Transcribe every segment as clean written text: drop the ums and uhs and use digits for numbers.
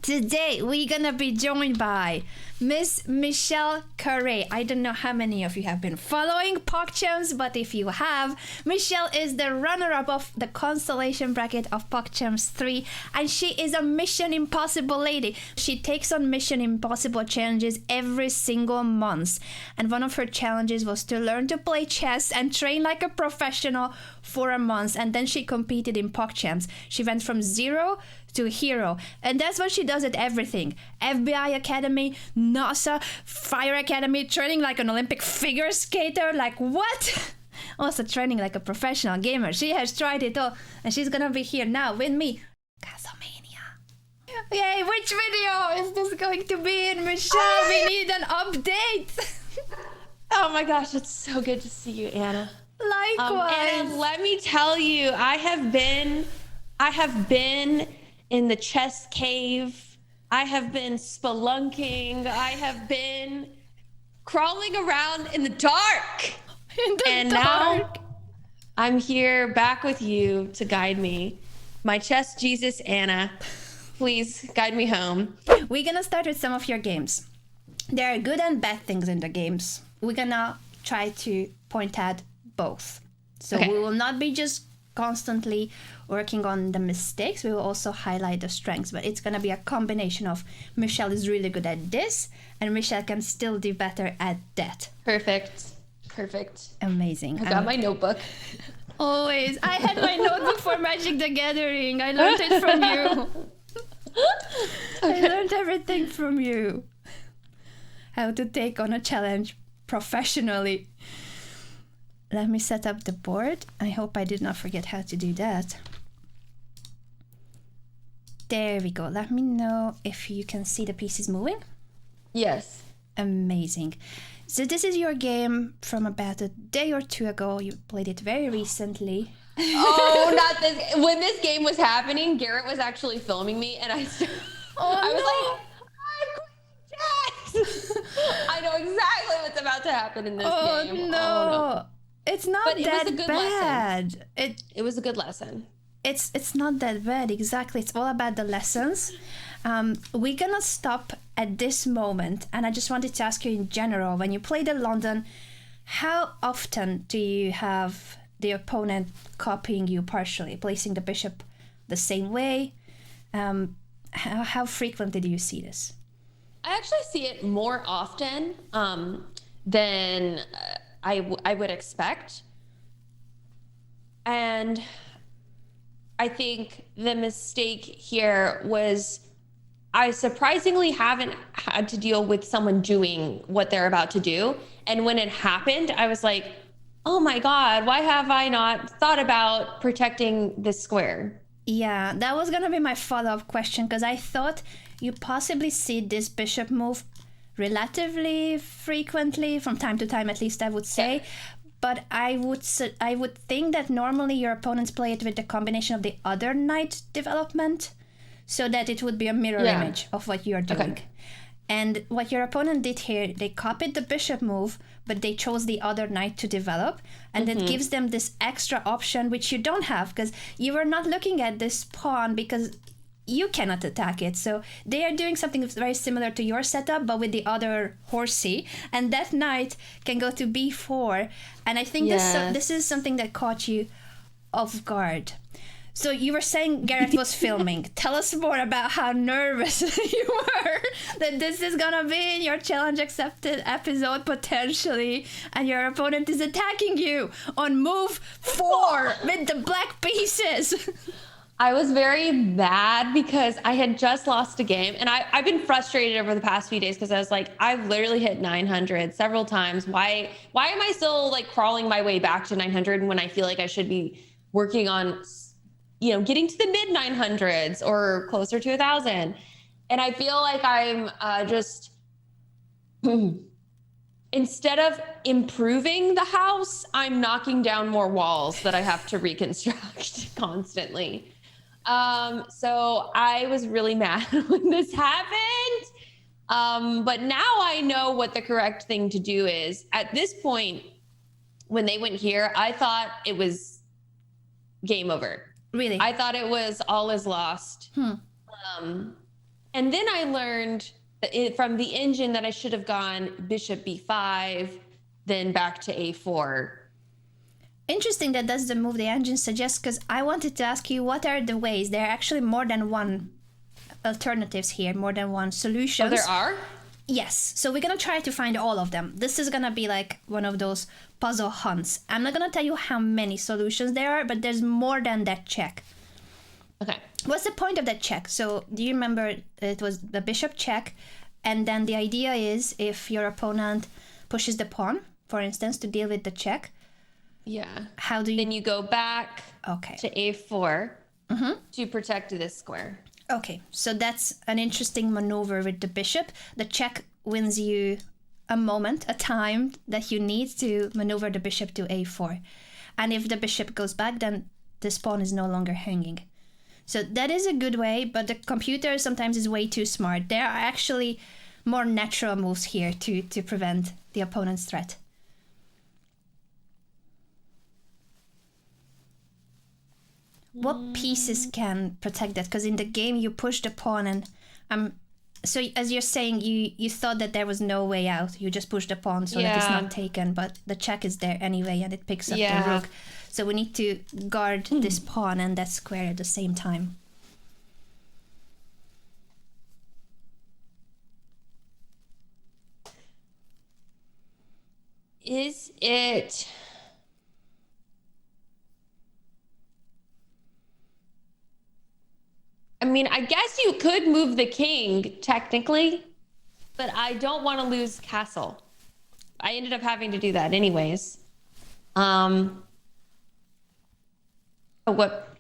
Today, we're gonna be joined by Miss Michelle Khare. I don't know how many of you have been following PogChamps, but if you have, Michelle is the runner-up of the constellation bracket of PogChamps 3, and she is a Mission Impossible lady. She takes on Mission Impossible challenges every single month, and one of her challenges was to learn to play chess and train like a professional for a month, and then she competed in PogChamps. She went from 0 to hero, and that's what she does at everything. FBI Academy, NASA, Fire Academy, training like an Olympic figure skater, like what? Also training like a professional gamer. She has tried it all, and she's gonna be here now with me. Castlevania. Yay, which video is this going to be in, Michelle? We need an update. Oh my gosh, it's so good to see you, Anna. Likewise. Anna, let me tell you, I have been in the chess cave. I have been spelunking. I have been crawling around in the dark. And now I'm here back with you to guide me. My chess Jesus, Anna. Please guide me home. We're gonna start with some of your games. There are good and bad things in the games. We're gonna try to point out both. So Okay. we will not be just constantly working on the mistakes. We will also highlight the strengths, but it's gonna be a combination of Michelle is really good at this and Michelle can still do better at that. Perfect. Amazing. I got my notebook. Always. I had my notebook for Magic the Gathering. I learned it from you. I learned everything from you. How to take on a challenge professionally. Let me set up the board. I hope I did not forget how to do that. There we go. Let me know if you can see the pieces moving. Yes. Amazing. So this is your game from about a day or two ago. You played it very recently. Oh, not this. When this game was happening, Garrett was actually filming me, and I was like, I'm quitting chess. I know exactly what's about to happen in this game. Oh no. It's not But it that was a good bad. It was a good lesson. It's not that bad, exactly. It's all about the lessons. We're gonna stop at this moment, and I just wanted to ask you in general, when you play the London, how often do you have the opponent copying you partially, placing the bishop the same way? How frequently do you see this? I actually see it more often than I would expect. And I think the mistake here was I surprisingly haven't had to deal with someone doing what they're about to do. And when it happened, I was like, oh my God, why have I not thought about protecting this square? Yeah, that was gonna be my follow-up question, because I thought you possibly see this bishop move relatively frequently, from time to time at least, I would say. Yeah. But I would think that normally your opponents play it with the combination of the other knight development, so that it would be a mirror image of what you're doing. Okay. And what your opponent did here, they copied the bishop move, but they chose the other knight to develop, and that gives them this extra option which you don't have, because you were not looking at this pawn because you cannot attack it. So they are doing something that's very similar to your setup, but with the other horsey, and that knight can go to b4. And I think this is something that caught you off guard. So you were saying Garrett was filming. Tell us more about how nervous you were that this is gonna be in your challenge accepted episode potentially, and your opponent is attacking you on move 4 with the black pieces. I was very mad because I had just lost a game, and I've been frustrated over the past few days because I was like, I've literally hit 900 several times. Why am I still like crawling my way back to 900 when I feel like I should be working on, getting to the mid 900s or closer to 1,000? And I feel like I'm just, instead of improving the house, I'm knocking down more walls that I have to reconstruct constantly. So I was really mad when this happened. But now I know what the correct thing to do is. At this point, when they went here, I thought it was game over. Really? I thought it was all is lost. And And then I learned from the engine that I should have gone bishop b5, then back to a4. Interesting that that's the move the engine suggests, because I wanted to ask you, what are the ways? There are actually more than one alternatives here, more than one solutions. Oh, there are? Yes. So we're going to try to find all of them. This is going to be like one of those puzzle hunts. I'm not going to tell you how many solutions there are, but there's more than that check. Okay. What's the point of that check? So do you remember it was the bishop check, and then the idea is if your opponent pushes the pawn, for instance, to deal with the check. Yeah. How do you... Then you go back to a4 to protect this square. Okay, so that's an interesting maneuver with the bishop. The check wins you a moment, a time that you need to maneuver the bishop to a4. And if the bishop goes back, then this pawn is no longer hanging. So that is a good way, but the computer sometimes is way too smart. There are actually more natural moves here to prevent the opponent's threat. What pieces can protect that? Because in the game you push the pawn, and so as you're saying, you thought that there was no way out. You just push the pawn so that it's not taken, but the check is there anyway, and it picks up the rook. So we need to guard this pawn and that square at the same time. Is it... I mean, I guess you could move the king, technically, but I don't want to lose castle. I ended up having to do that anyways. What?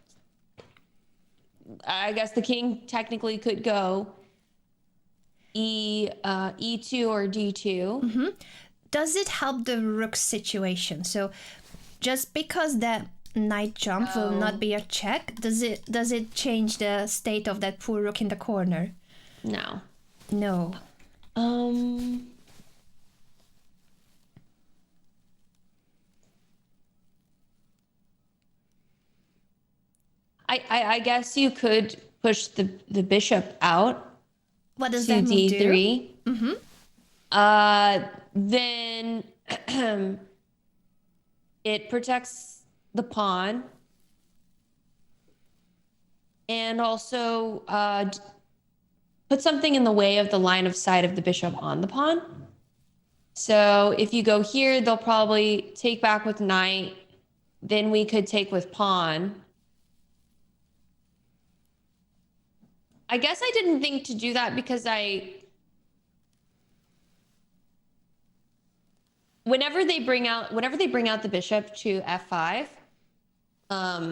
I guess the king technically could go E2 or D2. Does it help the rook situation? So just because that knight jump will not be a check, does it change the state of that poor rook in the corner? No. I guess you could push the bishop out. What does that move D3. do? Then it protects the pawn, and also put something in the way of the line of sight of the bishop on the pawn. So if you go here, they'll probably take back with knight. Then we could take with pawn. I guess I didn't think to do that because whenever they bring out the bishop to f5, how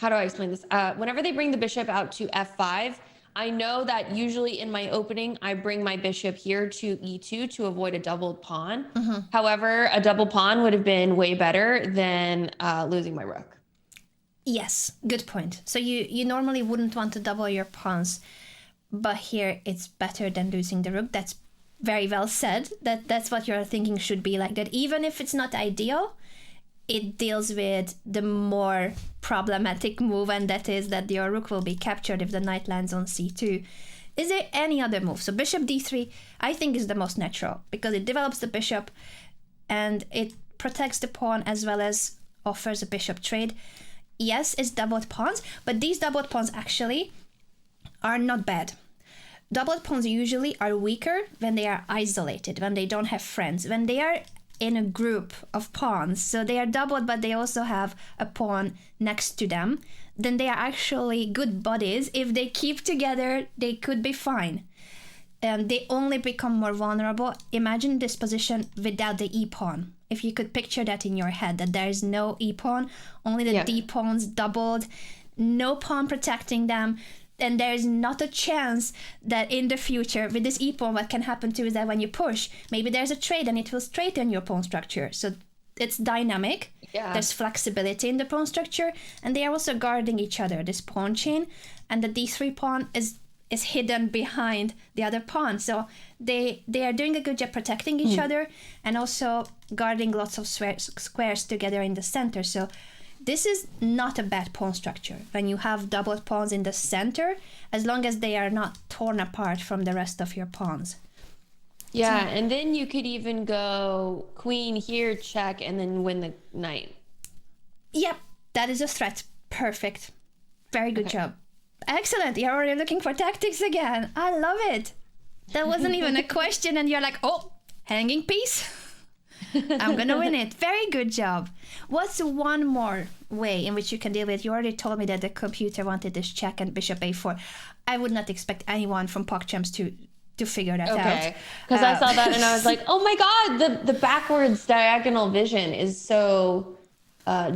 do I explain this? Whenever they bring the bishop out to f5, I know that usually in my opening, I bring my bishop here to e2 to avoid a doubled pawn. However, a double pawn would have been way better than losing my rook. Yes, good point. So you normally wouldn't want to double your pawns, but here it's better than losing the rook. That's very well said. That's what your thinking should be, like that. Even if it's not ideal, it deals with the more problematic move, and that is that your rook will be captured if the knight lands on c2. Is there any other move? So bishop d3, I think, is the most natural because it develops the bishop and it protects the pawn as well as offers a bishop trade. Yes, it's doubled pawns, but these doubled pawns actually are not bad. Doubled pawns usually are weaker when they are isolated, when they don't have friends, when they are in a group of pawns. So they are doubled, but they also have a pawn next to them. Then they are actually good buddies. If they keep together, they could be fine. They only become more vulnerable. Imagine this position without the e-pawn. If you could picture that in your head, that there is no e-pawn, only the d-pawns doubled, no pawn protecting them, and there is not a chance that in the future, with this e-pawn, what can happen to is that when you push, maybe there's a trade and it will straighten your pawn structure. So it's dynamic. Yeah. There's flexibility in the pawn structure, and they are also guarding each other, this pawn chain, and the d3 pawn is hidden behind the other pawn. So they are doing a good job protecting each other and also guarding lots of squares together in the center. So this is not a bad pawn structure. When you have doubled pawns in the center, as long as they are not torn apart from the rest of your pawns. Yeah, and then you could even go queen here, check, and then win the knight. Yep, that is a threat. Perfect. Very good job. Excellent. You're already looking for tactics again. I love it. That wasn't even a question, and you're like, oh, hanging piece. I'm gonna win it. Very good job. What's one more way in which you can deal with it? You already told me that the computer wanted this check and bishop a4. I would not expect anyone from PogChamps to figure that out. Okay, because I saw that and I was like, oh my god, the backwards diagonal vision is so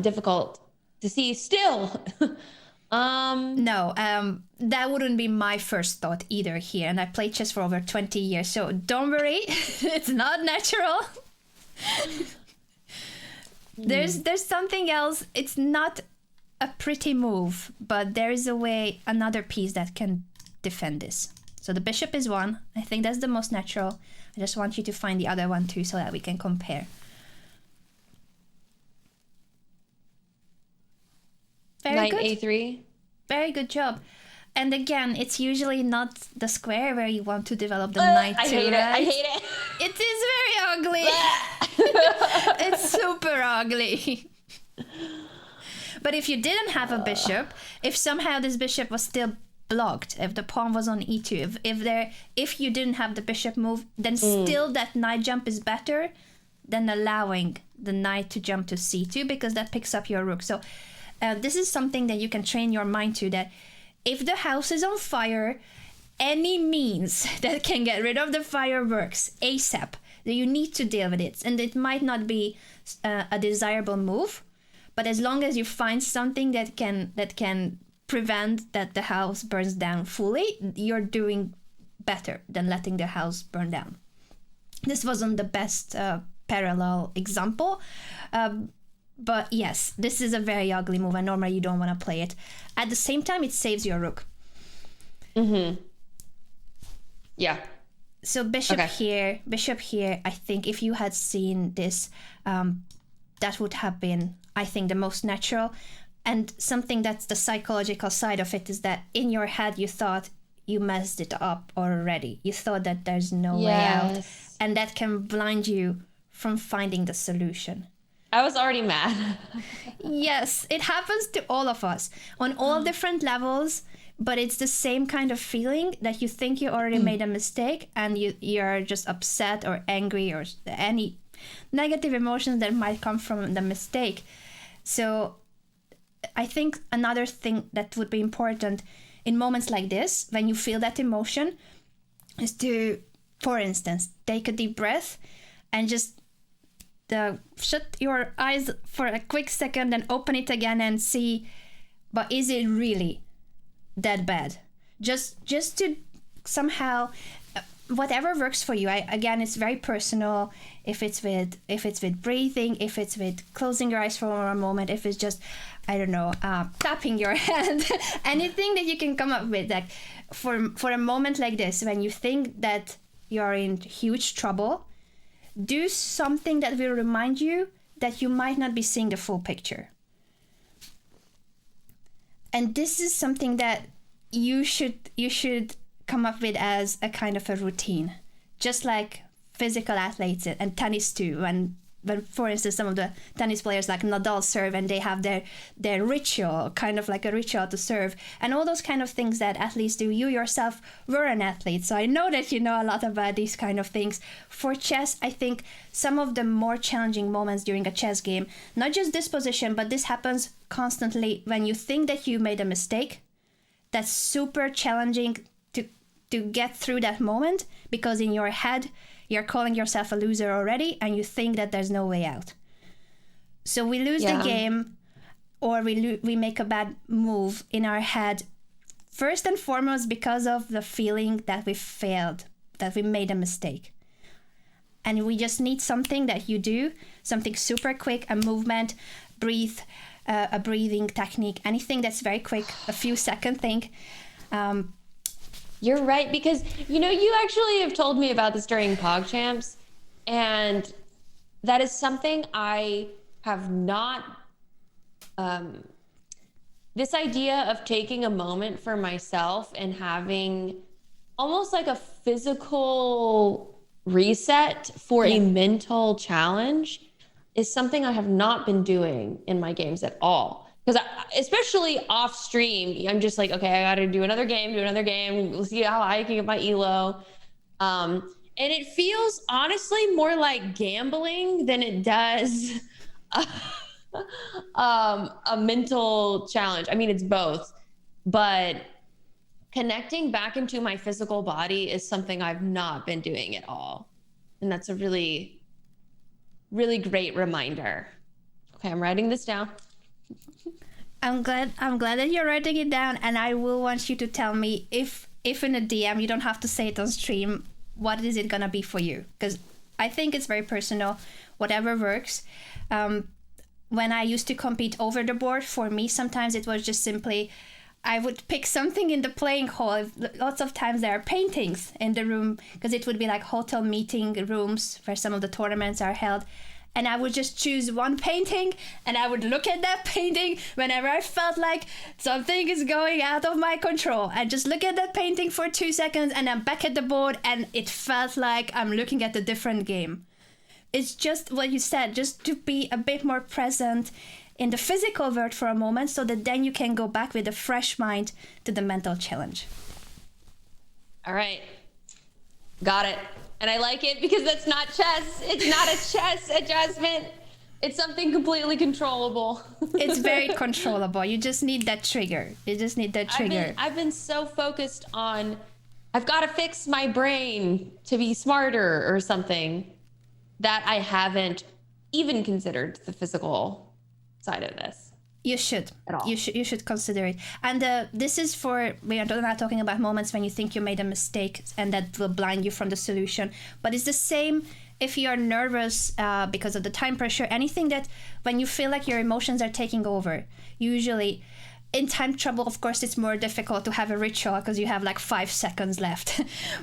difficult to see still. No, that wouldn't be my first thought either here. And I played chess for over 20 years, so don't worry. It's not natural. There's something else. It's not a pretty move, but there is a way, another piece that can defend this. So the bishop is one. I think that's the most natural. I just want you to find the other one too so that we can compare. Very Knight good. a3. Very good job. And again, it's usually not the square where you want to develop the knight I to, hate right? it. I hate it. It is very ugly. It's super ugly. But if you didn't have a bishop, if somehow this bishop was still blocked, if the pawn was on e2, if you didn't have the bishop move, then still that knight jump is better than allowing the knight to jump to c2, because that picks up your rook. So this is something that you can train your mind to, that if the house is on fire, any means that can get rid of the fire works ASAP. That you need to deal with it. And it might not be a desirable move, but as long as you find something that can prevent that the house burns down fully, you're doing better than letting the house burn down. This wasn't the best parallel example, but yes, this is a very ugly move, and normally you don't want to play it. At the same time, it saves your rook. Mm-hmm. Yeah. So bishop here. I think if you had seen this, that would have been, I think, the most natural. And something that's the psychological side of it is that in your head you thought you messed it up already. You thought that there's no way out, and that can blind you from finding the solution. I was already mad. Yes, it happens to all of us on all different levels, but it's the same kind of feeling that you think you already made a mistake, and you're just upset or angry or any negative emotions that might come from the mistake. So I think another thing that would be important in moments like this, when you feel that emotion, is to, for instance, take a deep breath and just shut your eyes for a quick second and open it again and see, but is it really that bad? Just to somehow, whatever works for you. Again, it's very personal. If it's with breathing, if it's with closing your eyes for a moment, if it's just, I don't know, tapping your hand, anything that you can come up with. Like for a moment like this, when you think that you're in huge trouble, do something that will remind you that you might not be seeing the full picture. And this is something that you should come up with as a kind of a routine, just like physical athletes and tennis too. When for instance, some of the tennis players like Nadal serve, and they have their ritual, kind of like a ritual to serve, and all those kind of things that athletes do. You yourself were an athlete, so I know that you know a lot about these kind of things. For chess, I think some of the more challenging moments during a chess game, not just this position, but this happens constantly when you think that you made a mistake. That's super challenging to get through that moment, because in your head you're calling yourself a loser already and you think that there's no way out. So we lose the game, or we make a bad move in our head, first and foremost because of the feeling that we failed, that we made a mistake. And we just need something that you do, something super quick, a movement, breathe, a breathing technique, anything that's very quick, a few second thing. You're right, because you actually have told me about this during PogChamps, and that is something I have not this idea of taking a moment for myself and having almost like a physical reset for a mental challenge is something I have not been doing in my games at all. Because especially off stream, I'm just like, okay, I got to do another game. We'll see how I can get my elo. And it feels honestly more like gambling than it does a mental challenge. I mean, it's both, but connecting back into my physical body is something I've not been doing at all. And that's a really, really great reminder. Okay, I'm writing this down. I'm glad that you're writing it down, and I will want you to tell me if in a DM, you don't have to say it on stream, what is it gonna be for you? Because I think it's very personal, whatever works. When I used to compete over the board, for me, sometimes it was just simply, I would pick something in the playing hall. Lots of times there are paintings in the room, because it would be like hotel meeting rooms where some of the tournaments are held. And I would just choose one painting, and I would look at that painting whenever I felt like something is going out of my control. I just look at that painting for 2 seconds, and I'm back at the board, and it felt like I'm looking at a different game. It's just what you said, just to be a bit more present in the physical world for a moment, so that then you can go back with a fresh mind to the mental challenge. All right. Got it. And I like it because that's not chess. It's not a chess adjustment. It's something completely controllable. It's very controllable. You just need that trigger. I've been so focused on, I've got to fix my brain to be smarter or something, that I haven't even considered the physical side of this. You should. At all. You should consider it. And this is for, we are not talking about moments when you think you made a mistake and that will blind you from the solution. But it's the same if you are nervous because of the time pressure, anything that when you feel like your emotions are taking over. Usually in time trouble, of course, it's more difficult to have a ritual because you have like 5 seconds left.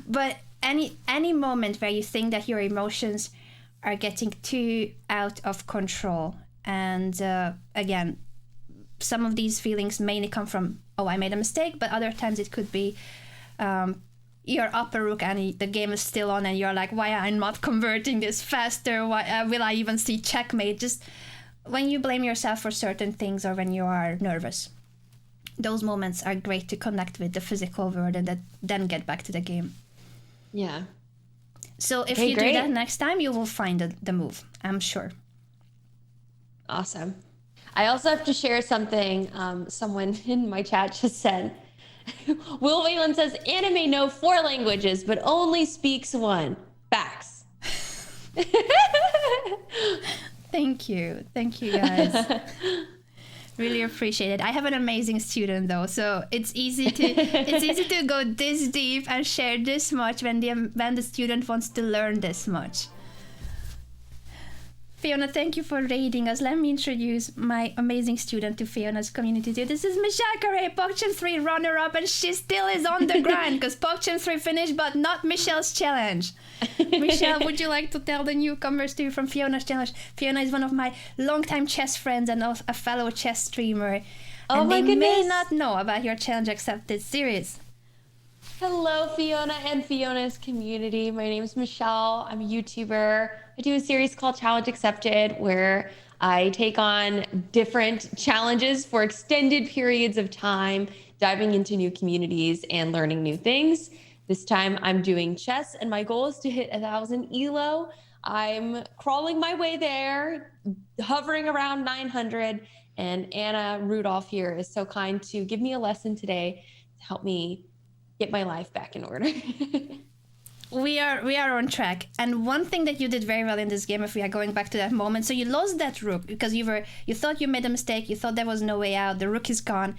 But any moment where you think that your emotions are getting too out of control. And again, some of these feelings mainly come from, oh, I made a mistake, but other times it could be you're up a rook and the game is still on and you're like, why am I not converting this faster? Why will I even see checkmate? Just when you blame yourself for certain things or when you are nervous, those moments are great to connect with the physical world and then get back to the game. Yeah. So if you do that next time, you will find the move, I'm sure. Awesome. I also have to share something someone in my chat just said. Will Whalen says, anime know 4 languages, but only speaks 1. Facts. Thank you guys. Really appreciate it. I have an amazing student though, so it's easy to go this deep and share this much when the student wants to learn this much. Fiona, thank you for raiding us. Let me introduce my amazing student to Fiona's community too. This is Michelle Khare, PogChamp 3 runner-up, and she still is on the grind because PogChamp 3 finished, but not Michelle's challenge. Michelle, would you like to tell the newcomers to you from Fiona's challenge? Fiona is one of my longtime chess friends and a fellow chess streamer. Oh and my they goodness. may not know about your challenge accepted series. Hello, Fiona and Fiona's community. My name is Michelle. I'm a YouTuber. I do a series called Challenge Accepted where I take on different challenges for extended periods of time, diving into new communities and learning new things. This time I'm doing chess and my goal is to hit 1,000 elo. I'm crawling my way there, hovering around 900. And Anna Rudolf here is so kind to give me a lesson today to help me get my life back in order. We are on track. And one thing that you did very well in this game, if we are going back to that moment, so you lost that rook because you thought you made a mistake, you thought there was no way out, the rook is gone,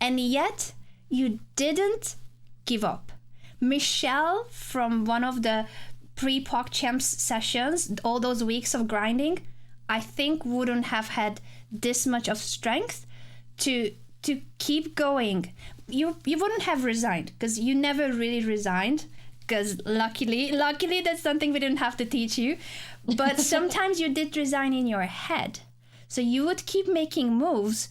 and yet you didn't give up. Michelle, from one of the pre-PogChamps sessions, all those weeks of grinding, I think wouldn't have had this much of strength to keep going. You wouldn't have resigned because you never really resigned. Because luckily, that's something we didn't have to teach you. But sometimes you did resign in your head. So you would keep making moves,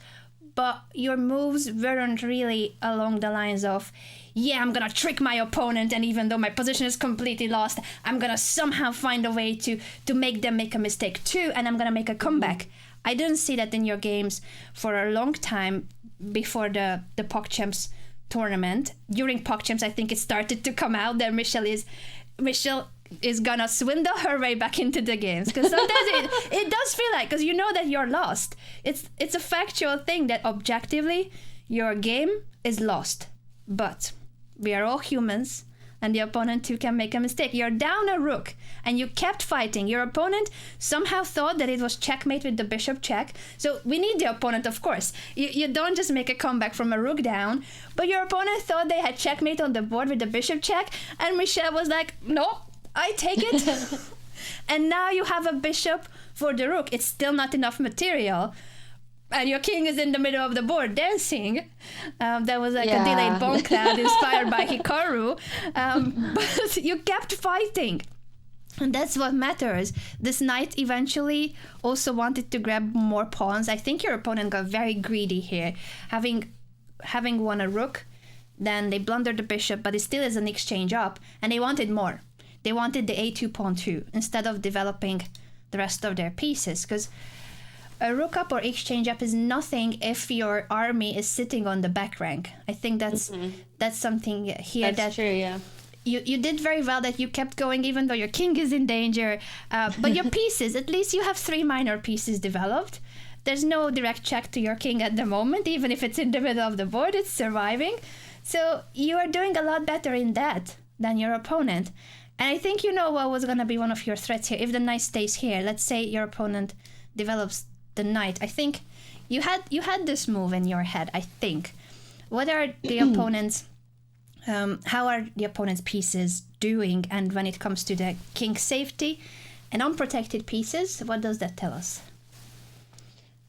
but your moves weren't really along the lines of, yeah, I'm gonna trick my opponent, and even though my position is completely lost, I'm gonna somehow find a way to make them make a mistake too, and I'm gonna make a comeback. I didn't see that in your games for a long time before the PogChamps tournament. During PogChamps, I think it started to come out that Michelle is gonna swindle her way back into the games, because sometimes it does feel like, because you know that you're lost. It's a factual thing that objectively your game is lost, but we are all humans, and the opponent too can make a mistake. You're down a rook and you kept fighting. Your opponent somehow thought that it was checkmate with the bishop check. So we need the opponent, of course. You don't just make a comeback from a rook down, but your opponent thought they had checkmate on the board with the bishop check, and Michelle was like, no, I take it. And now you have a bishop for the rook. It's still not enough material. And your king is in the middle of the board dancing. That was like a delayed bone cloud inspired by Hikaru. But you kept fighting. And that's what matters. This knight eventually also wanted to grab more pawns. I think your opponent got very greedy here. Having won a rook, then they blundered the bishop, but it still is an exchange up. And they wanted more. They wanted the a2 pawn too, instead of developing the rest of their pieces. Because a rook up or exchange up is nothing if your army is sitting on the back rank. I think that's something here that's true, yeah. You did very well that you kept going even though your king is in danger. But your pieces, at least you have 3 minor pieces developed. There's no direct check to your king at the moment, even if it's in the middle of the board, it's surviving. So you are doing a lot better in that than your opponent. And I think you know what was going to be one of your threats here. If the knight stays here, let's say your opponent develops the knight. I think you had this move in your head, I think. What are the opponents, how are the opponent's pieces doing? And when it comes to the king's safety and unprotected pieces, what does that tell us?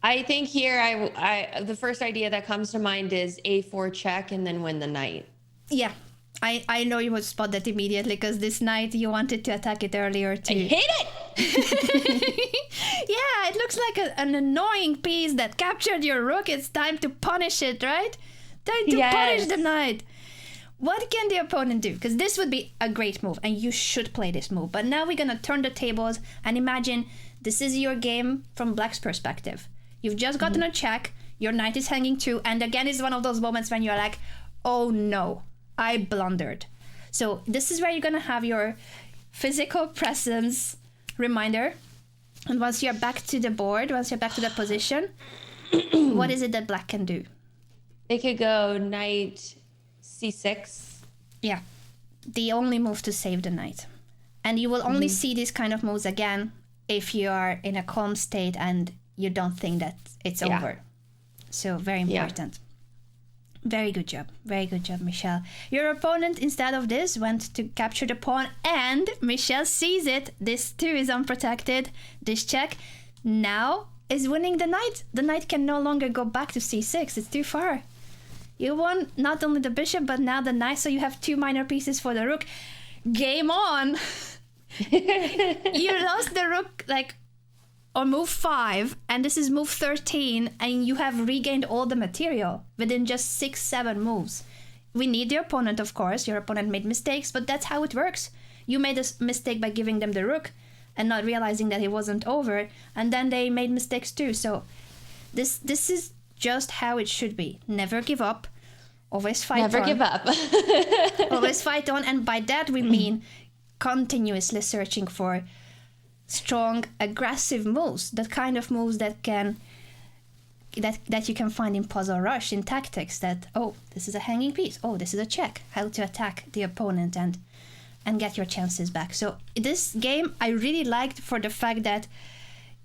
I think here, I the first idea that comes to mind is a4 check and then win the knight. Yeah. I know you would spot that immediately, because this knight, you wanted to attack it earlier too. I hate it! Yeah, it looks like an annoying piece that captured your rook. It's time to punish it, right? Time to punish the knight. What can the opponent do? Because this would be a great move, and you should play this move. But now we're going to turn the tables and imagine this is your game from Black's perspective. You've just gotten a check, your knight is hanging too, and again, it's one of those moments when you're like, oh no, I blundered. So this is where you're going to have your physical presence reminder. And once you're back to the board, once you're back to the position, what is it that Black can do? They could go knight c6. Yeah, the only move to save the knight. And you will only see these kind of moves again if you are in a calm state and you don't think that it's over. So very important. Yeah. Very good job, Michelle. Your opponent, instead of this, went to capture the pawn, and Michelle sees it. This too is unprotected. This check now is winning the knight. The knight can no longer go back to c6. It's too far. You won not only the bishop, but now the knight, so you have 2 minor pieces for the rook. Game on! You lost the rook, on move 5, and this is move 13, and you have regained all the material within just 6-7 moves. We need the opponent, of course. Your opponent made mistakes, but that's how it works. You made a mistake by giving them the rook and not realizing that it wasn't over, and then they made mistakes too. So this is just how it should be. Never give up. Always fight on. Never give up. Always fight on, and by that we mean continuously searching for strong, aggressive moves, that kind of moves that you can find in Puzzle Rush, in tactics, that, oh, this is a hanging piece, oh, this is a check, how to attack the opponent and get your chances back. So this game I really liked for the fact that,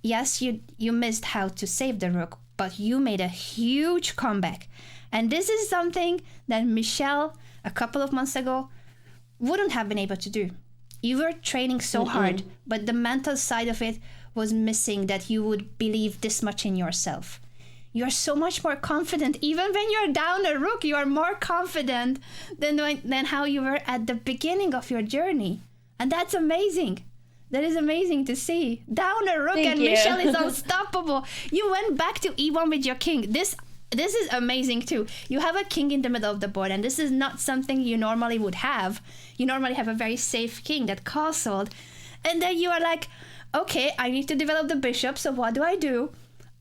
yes, you missed how to save the rook, but you made a huge comeback. And this is something that Michelle, a couple of months ago, wouldn't have been able to do. You were training so hard, but the mental side of it was missing, that you would believe this much in yourself. You're so much more confident. Even when you're down a rook, you are more confident than how you were at the beginning of your journey. And that's amazing. That is amazing to see. Down a rook, Thank and you. Michelle is unstoppable. You went back to e1 with your king. This is amazing too. You have a king in the middle of the board, and this is not something you normally would have. You normally have a very safe king that castled. And then you are like, okay, I need to develop the bishop, so what do?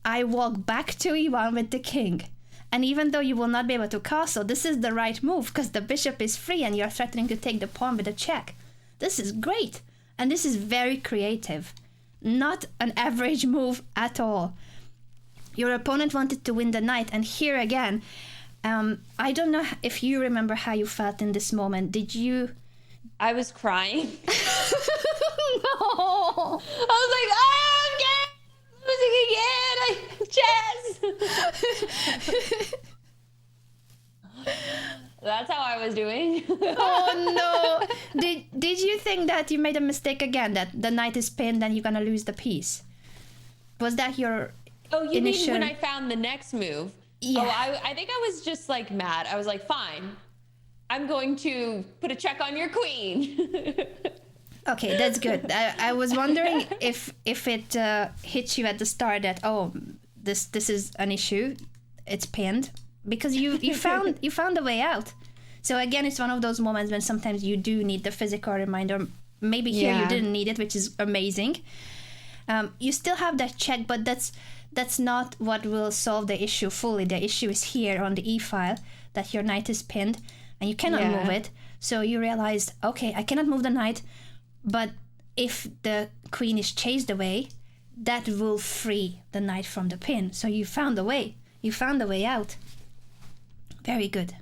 I walk back to e1 with the king. And even though you will not be able to castle, this is the right move because the bishop is free and you're threatening to take the pawn with a check. This is great. And this is very creative. Not an average move at all. Your opponent wanted to win the knight. And here again, I don't know if you remember how you felt in this moment. Did you? I was crying. No. I was like, I'm losing again. Chess. That's how I was doing. Oh no. Did you think that you made a mistake again, that the knight is pinned and you're gonna lose the piece? Was that your You initial... mean when I found the next move? Yeah. I think I was just like mad. I was like, fine, I'm going to put a check on your queen. Okay, that's good. I was wondering if it hit you at the start that, oh, this is an issue, it's pinned, because you found a way out. So again, it's one of those moments when sometimes you do need the physical reminder. Maybe here you didn't need it, which is amazing. You still have that check, but that's not what will solve the issue fully. The issue is here on the e-file, that your knight is pinned and you cannot move it. So you realized, okay, I cannot move the knight, but if the queen is chased away, that will free the knight from the pin. So you found a way. You found a way out. Very good.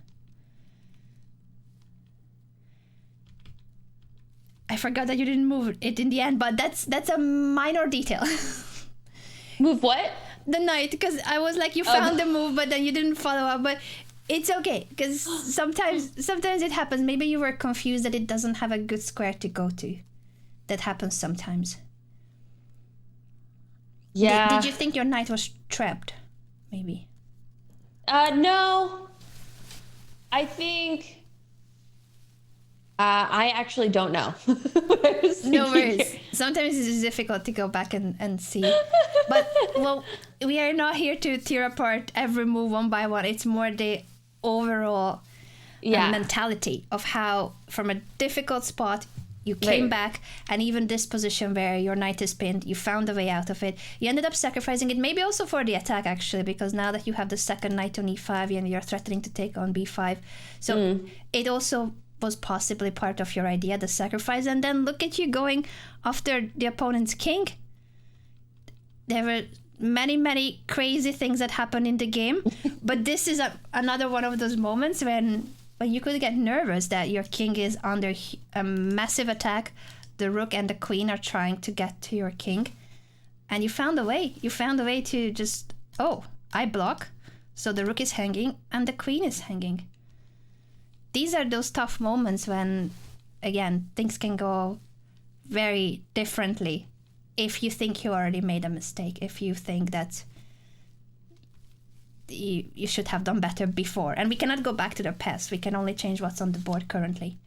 I forgot that you didn't move it in the end, but that's a minor detail. Move what? The knight, because I was like, you found the move, but then you didn't follow up. But it's okay, because sometimes it happens. Maybe you were confused that it doesn't have a good square to go to. That happens sometimes. Yeah. Did you think your knight was trapped? Maybe. No. I think... I actually don't know. No worries. Sometimes it's difficult to go back and see. But, well, we are not here to tear apart every move one by one. It's more the overall mentality of how, from a difficult spot, you came back, and even this position where your knight is pinned, you found a way out of it. You ended up sacrificing it, maybe also for the attack, actually, because now that you have the second knight on e5 and you're threatening to take on b5. So it also was possibly part of your idea, the sacrifice. And then look at you going after the opponent's king. There were many, many crazy things that happened in the game. But this is another one of those moments when you could get nervous that your king is under a massive attack. The rook and the queen are trying to get to your king. And you found a way. You found a way to just, I block. So the rook is hanging and the queen is hanging. These are those tough moments when, again, things can go very differently if you think you already made a mistake, if you think that you should have done better before. And we cannot go back to the past. We can only change what's on the board currently.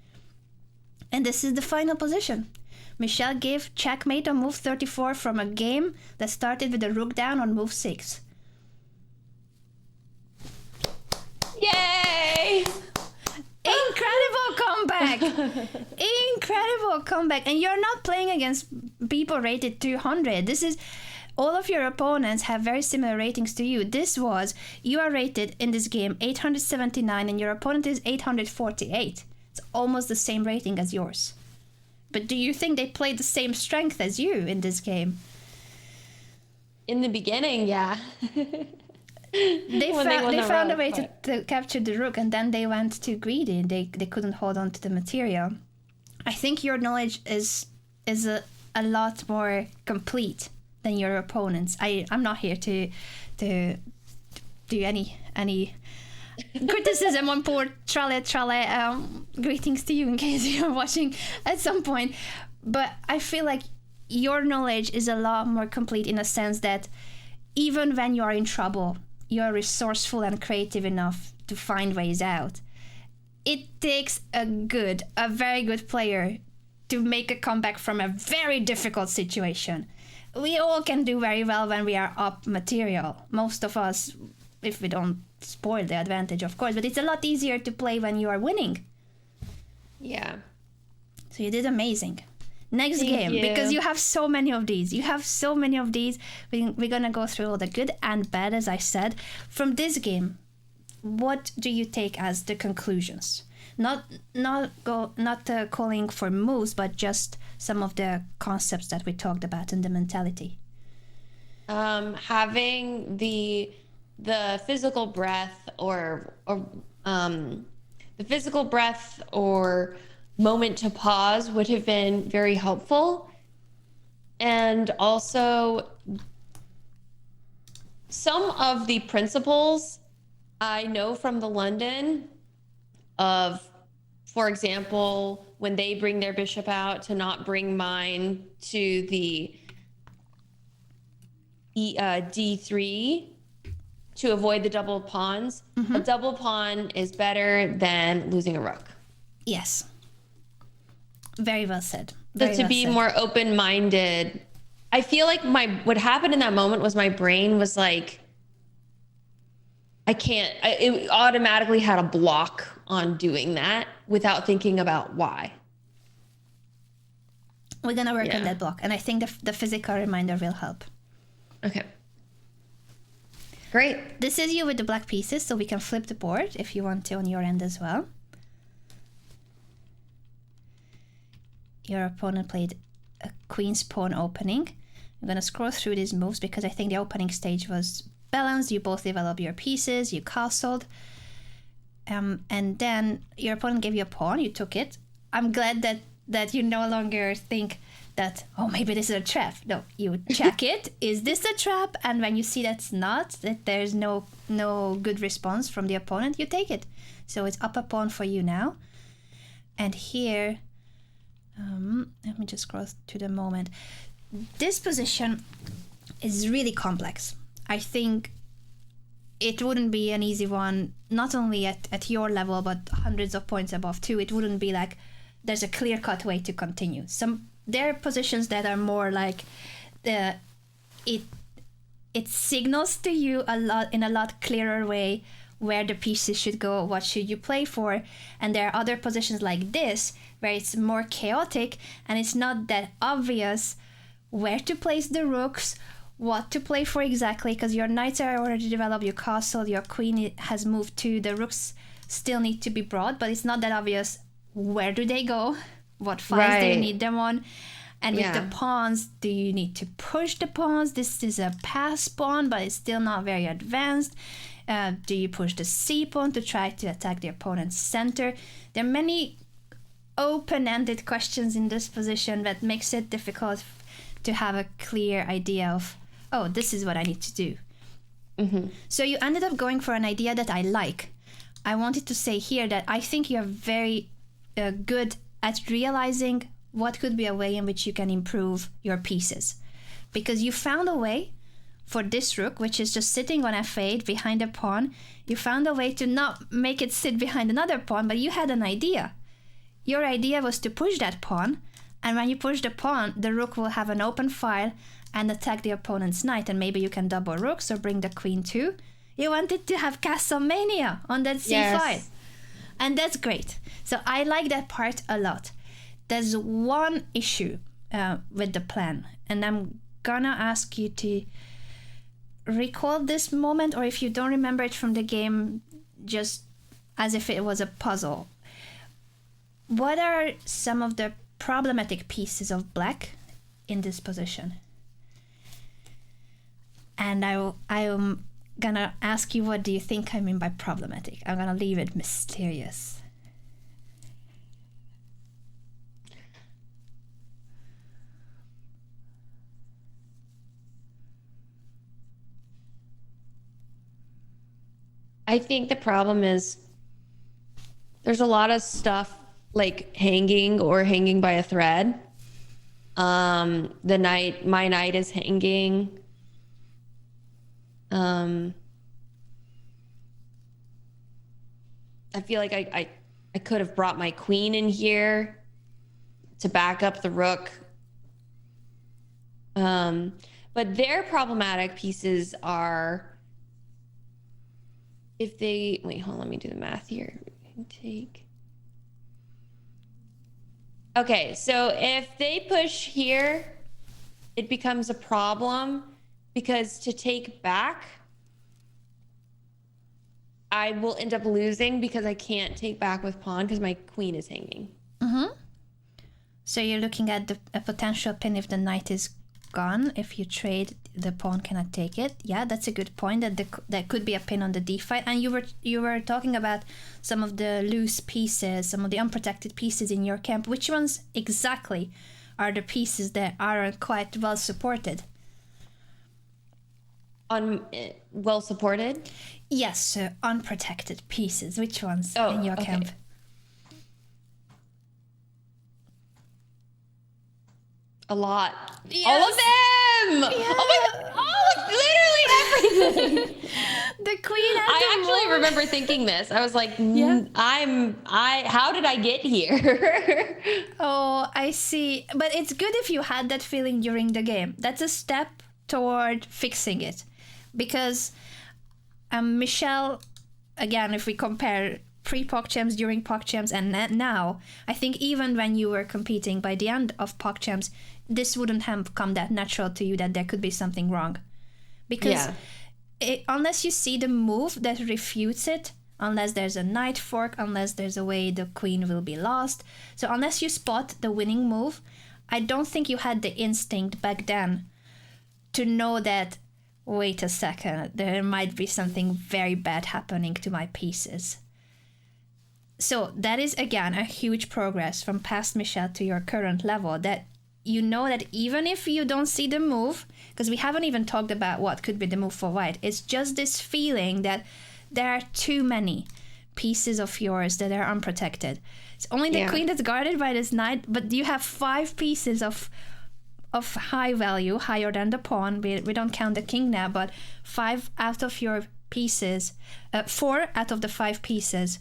And this is the final position. Michelle gave checkmate on move 34 from a game that started with a rook down on move 6. Yay! Incredible comeback! Incredible comeback. And you're not playing against people rated 200. This is... All of your opponents have very similar ratings to you. You are rated in this game 879 and your opponent is 848. It's almost the same rating as yours. But do you think they played the same strength as you in this game? In the beginning, yeah. They found a way to capture the rook, and then they went too greedy. They couldn't hold on to the material. I think your knowledge is a lot more complete than your opponents. I'm not here to do any criticism on poor Trale. Greetings to you in case you're watching at some point. But I feel like your knowledge is a lot more complete in a sense that even when you are in trouble, you're resourceful and creative enough to find ways out. It takes a very good player to make a comeback from a very difficult situation. We all can do very well when we are up material. Most of us, if we don't spoil the advantage, of course, but it's a lot easier to play when you are winning. Yeah. So you did amazing. Next Thank game, you. because you have so many of these. We're going to go through all the good and bad, as I said. From this game, what do you take as the conclusions? Not calling for moves, but just some of the concepts that we talked about and the mentality. Having the physical breath or moment to pause would have been very helpful. And also some of the principles I know from the London of, for example, when they bring their bishop out, to not bring mine to the D3 to avoid the double pawns. A double pawn is better than losing a rook. Yes. Very well said. So to be more open-minded, I feel like what happened in that moment was my brain was like, it automatically had a block on doing that without thinking about why. We're going to work on that block. And I think the physical reminder will help. Okay. Great. This is you with the black pieces, so we can flip the board if you want to on your end as well. Your opponent played a queen's pawn opening. I'm going to scroll through these moves because I think the opening stage was balanced. You both developed your pieces, you castled. And then your opponent gave you a pawn, you took it. I'm glad that you no longer think that, oh, maybe this is a trap. No, you check it. Is this a trap? And when you see that's not, that there's no good response from the opponent, you take it. So it's up a pawn for you now. And here, let me just scroll to the moment. This position is really complex. I think it wouldn't be an easy one, not only at your level, but hundreds of points above too. It wouldn't be like there's a clear-cut way to continue. There are positions that are more like it signals to you in a lot clearer way where the pieces should go, what should you play for. And there are other positions like this where it's more chaotic and it's not that obvious where to place the rooks, what to play for exactly, because your knights are already developed, your castle, your queen has moved to, the rooks still need to be brought, but it's not that obvious where do they go, what files do you need them on. And with the pawns, do you need to push the pawns? This is a pass pawn, but it's still not very advanced. Do you push the c pawn to try to attack the opponent's center? There are many open-ended questions in this position that makes it difficult to have a clear idea of, oh, this is what I need to do. Mm-hmm. So you ended up going for an idea that I like. I wanted to say here that I think you're very good at realizing what could be a way in which you can improve your pieces. Because you found a way for this rook, which is just sitting on f8 behind a pawn. You found a way to not make it sit behind another pawn, but you had an idea. Your idea was to push that pawn, and when you push the pawn, the rook will have an open file and attack the opponent's knight, and maybe you can double rooks or bring the queen too. You wanted to have castle mania on that c file. And that's great. So I like that part a lot. There's one issue with the plan, and I'm gonna ask you to recall this moment, or if you don't remember it from the game, just as if it was a puzzle. What are some of the problematic pieces of black in this position? And I'm gonna ask you, what do you think I mean by problematic? I'm gonna leave it mysterious. I think the problem is there's a lot of stuff like hanging by a thread. My knight is hanging. I feel like I could have brought my queen in here to back up the rook. But their problematic pieces are if they wait, hold on, let me do the math here. Okay, so if they push here, it becomes a problem because to take back, I will end up losing because I can't take back with pawn because my queen is hanging. So you're looking at a potential pin if the knight is gone. If you trade, the pawn cannot take it. Yeah, that's a good point. That there could be a pin on the d-file. And you were talking about some of the loose pieces, some of the unprotected pieces in your camp. Which ones exactly are the pieces that aren't quite well supported? Well supported? Yes, unprotected pieces. Which ones in your camp? A lot. Yes. All of them. Yeah. Oh my god! Literally everything. The queen. I actually remember thinking this. I was like, how did I get here? Oh, I see. But it's good if you had that feeling during the game. That's a step toward fixing it, because Michelle, again, if we compare pre-PogChamps, during PogChamps, and now, I think even when you were competing by the end of PogChamps, this wouldn't have come that natural to you that there could be something wrong. Because unless you see the move that refutes it, unless there's a knight fork, unless there's a way the queen will be lost, so unless you spot the winning move, I don't think you had the instinct back then to know that, wait a second, there might be something very bad happening to my pieces. So that is, again, a huge progress from past Michelle to your current level, that you know that even if you don't see the move, because we haven't even talked about what could be the move for white, it's just this feeling that there are too many pieces of yours that are unprotected. It's only the queen that's guarded by this knight, but you have 5 pieces of high value, higher than the pawn. We don't count the king now, but 5 out of your pieces, 4 out of the 5 pieces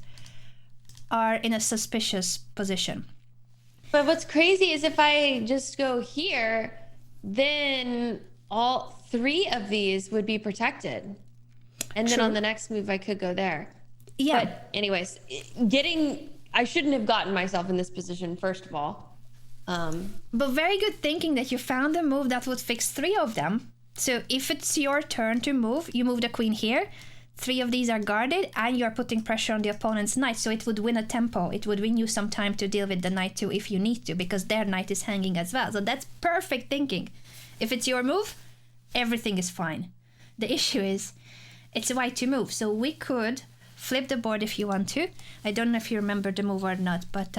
are in a suspicious position. But what's crazy is if I just go here, then all 3 of these would be protected. And then on the next move, I could go there. Yeah. But anyways, I shouldn't have gotten myself in this position, first of all. But very good thinking that you found a move that would fix 3 of them. So if it's your turn to move, you move the queen here. 3 of these are guarded, and you're putting pressure on the opponent's knight, so it would win a tempo. It would win you some time to deal with the knight too if you need to, because their knight is hanging as well. So that's perfect thinking. If it's your move, everything is fine. The issue is, it's white to move, so we could flip the board if you want to. I don't know if you remember the move or not, but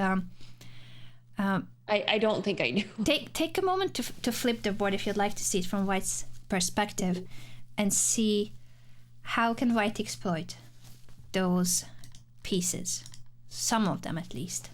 I don't think I do. Take a moment to flip the board if you'd like to see it from white's perspective, and see how can white exploit those pieces? Some of them, at least.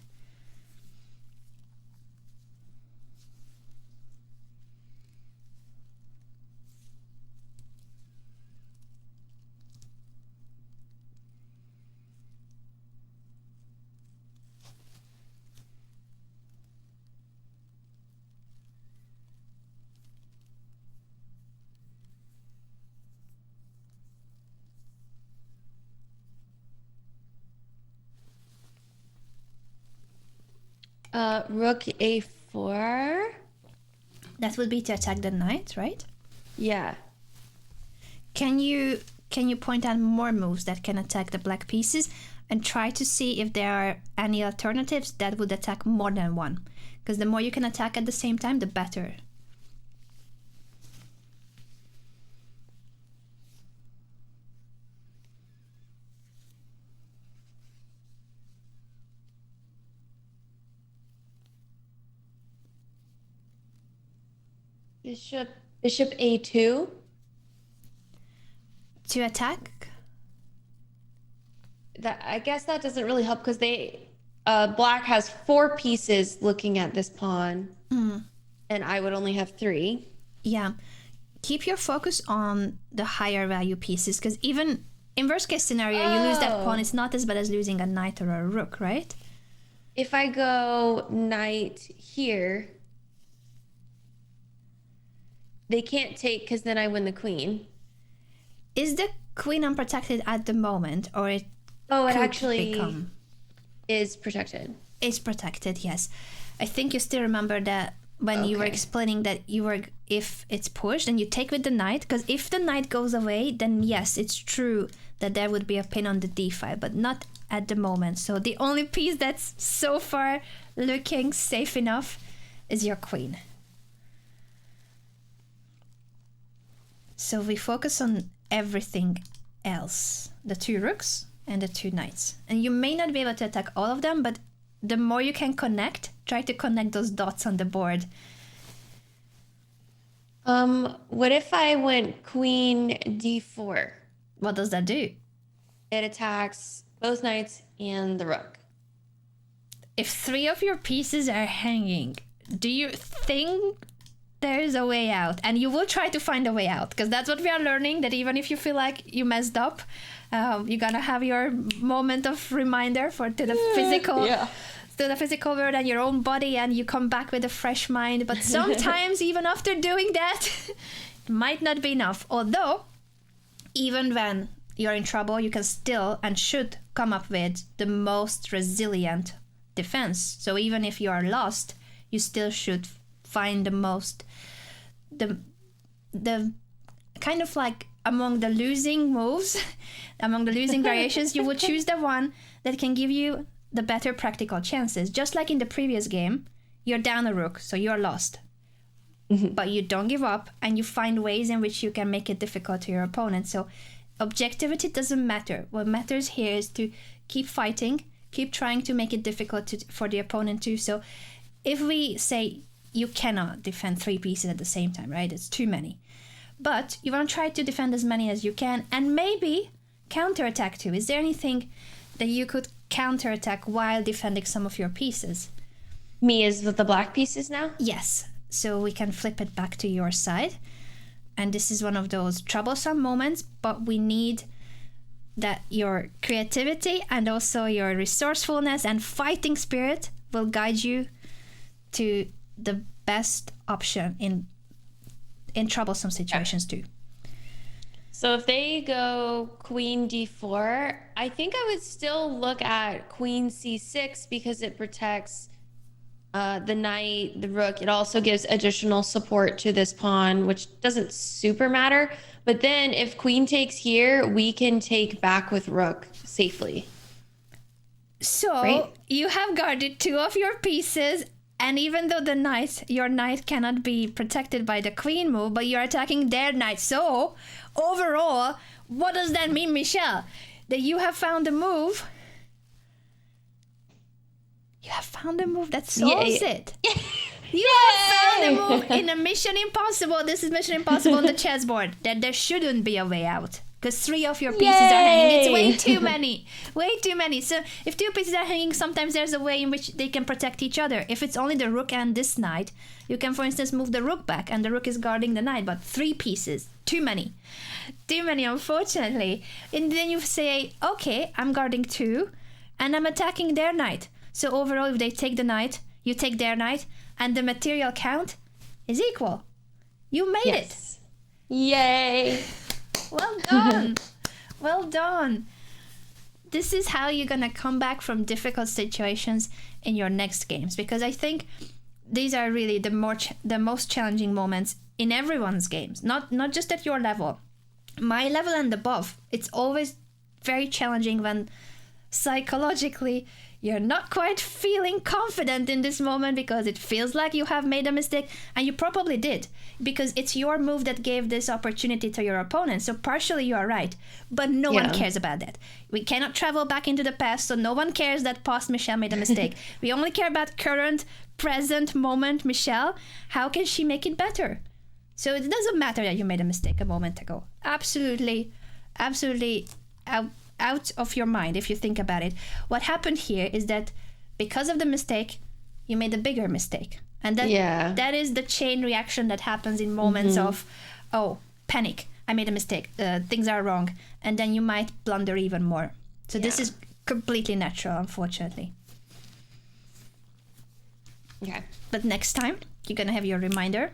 Rook a4. That would be to attack the knight, right? Yeah. Can you point out more moves that can attack the black pieces, and try to see if there are any alternatives that would attack more than one? Because the more you can attack at the same time, the better. Bishop a2. To attack? I guess that doesn't really help because black has 4 pieces looking at this pawn, and I would only have 3. Yeah. Keep your focus on the higher value pieces, because even in worst case scenario, you lose that pawn. It's not as bad as losing a knight or a rook, right? if I go knight here, they can't take because then I win the queen. Is the queen unprotected at the moment, or it it could actually become? is protected. It's protected, yes. I think you still remember that when you were explaining that if it's pushed and you take with the knight, because if the knight goes away, then yes, it's true that there would be a pin on the d file, but not at the moment. So the only piece that's so far looking safe enough is your queen. So we focus on everything else, the 2 rooks and the 2 knights. And you may not be able to attack all of them, but the more you can connect, try to connect those dots on the board. What if I went queen d4? What does that do? It attacks both knights and the rook. If 3 of your pieces are hanging, do you think there is a way out? And you will try to find a way out, because that's what we are learning, that even if you feel like you messed up, you're gonna have your moment of reminder to the physical to the physical world and your own body, and you come back with a fresh mind. But sometimes even after doing that, it might not be enough. Although even when you're in trouble, you can still and should come up with the most resilient defense. So even if you are lost, you still should find the most, the kind of like among the losing moves, among the losing variations, you would choose the one that can give you the better practical chances. Just like in the previous game, you're down a rook, so you're lost. But you don't give up, and you find ways in which you can make it difficult to your opponent. So objectivity doesn't matter. What matters here is to keep fighting, keep trying to make it difficult for the opponent too. So if we say you cannot defend 3 pieces at the same time, right? It's too many. But you want to try to defend as many as you can, and maybe counterattack too. Is there anything that you could counterattack while defending some of your pieces? Me is with the black pieces now? Yes. So we can flip it back to your side. And this is one of those troublesome moments, but we need that your creativity and also your resourcefulness and fighting spirit will guide you to the best option in troublesome situations too. So if they go queen d4, I think I would still look at queen c6 because it protects the knight, the rook. It also gives additional support to this pawn, which doesn't super matter. But then if queen takes here, we can take back with rook safely. So you have guarded 2 of your pieces, and even though your knight cannot be protected by the queen move, but you're attacking their knight. So overall, what does that mean, Michelle? That you have found a move. You have found a move that solves it. You have found a move in a Mission Impossible. This is Mission Impossible on the chessboard. That there shouldn't be a way out. Because 3 of your pieces are hanging. It's way too many. Way too many. So if 2 pieces are hanging, sometimes there's a way in which they can protect each other. If it's only the rook and this knight, you can, for instance, move the rook back and the rook is guarding the knight. But 3 pieces, too many. Too many, unfortunately. And then you say, okay, I'm guarding 2 and I'm attacking their knight. So overall, if they take the knight, you take their knight, and the material count is equal. You made it. Yay. Well done. Well done. This is how you're going to come back from difficult situations in your next games, because I think these are really the most challenging moments in everyone's games, not just at your level. My level and above, it's always very challenging when psychologically you're not quite feeling confident in this moment because it feels like you have made a mistake, and you probably did, because it's your move that gave this opportunity to your opponent. So partially you are right, but no one cares about that. We cannot travel back into the past, so no one cares that past Michelle made a mistake. We only care about current, present moment Michelle. How can she make it better? So it doesn't matter that you made a mistake a moment ago. Absolutely out of your mind if you think about it. What happened here is that because of the mistake, you made a bigger mistake. And that is the chain reaction that happens in moments of, panic. I made a mistake. Things are wrong. And then you might blunder even more. So this is completely natural, unfortunately. Okay. But next time, you're going to have your reminder,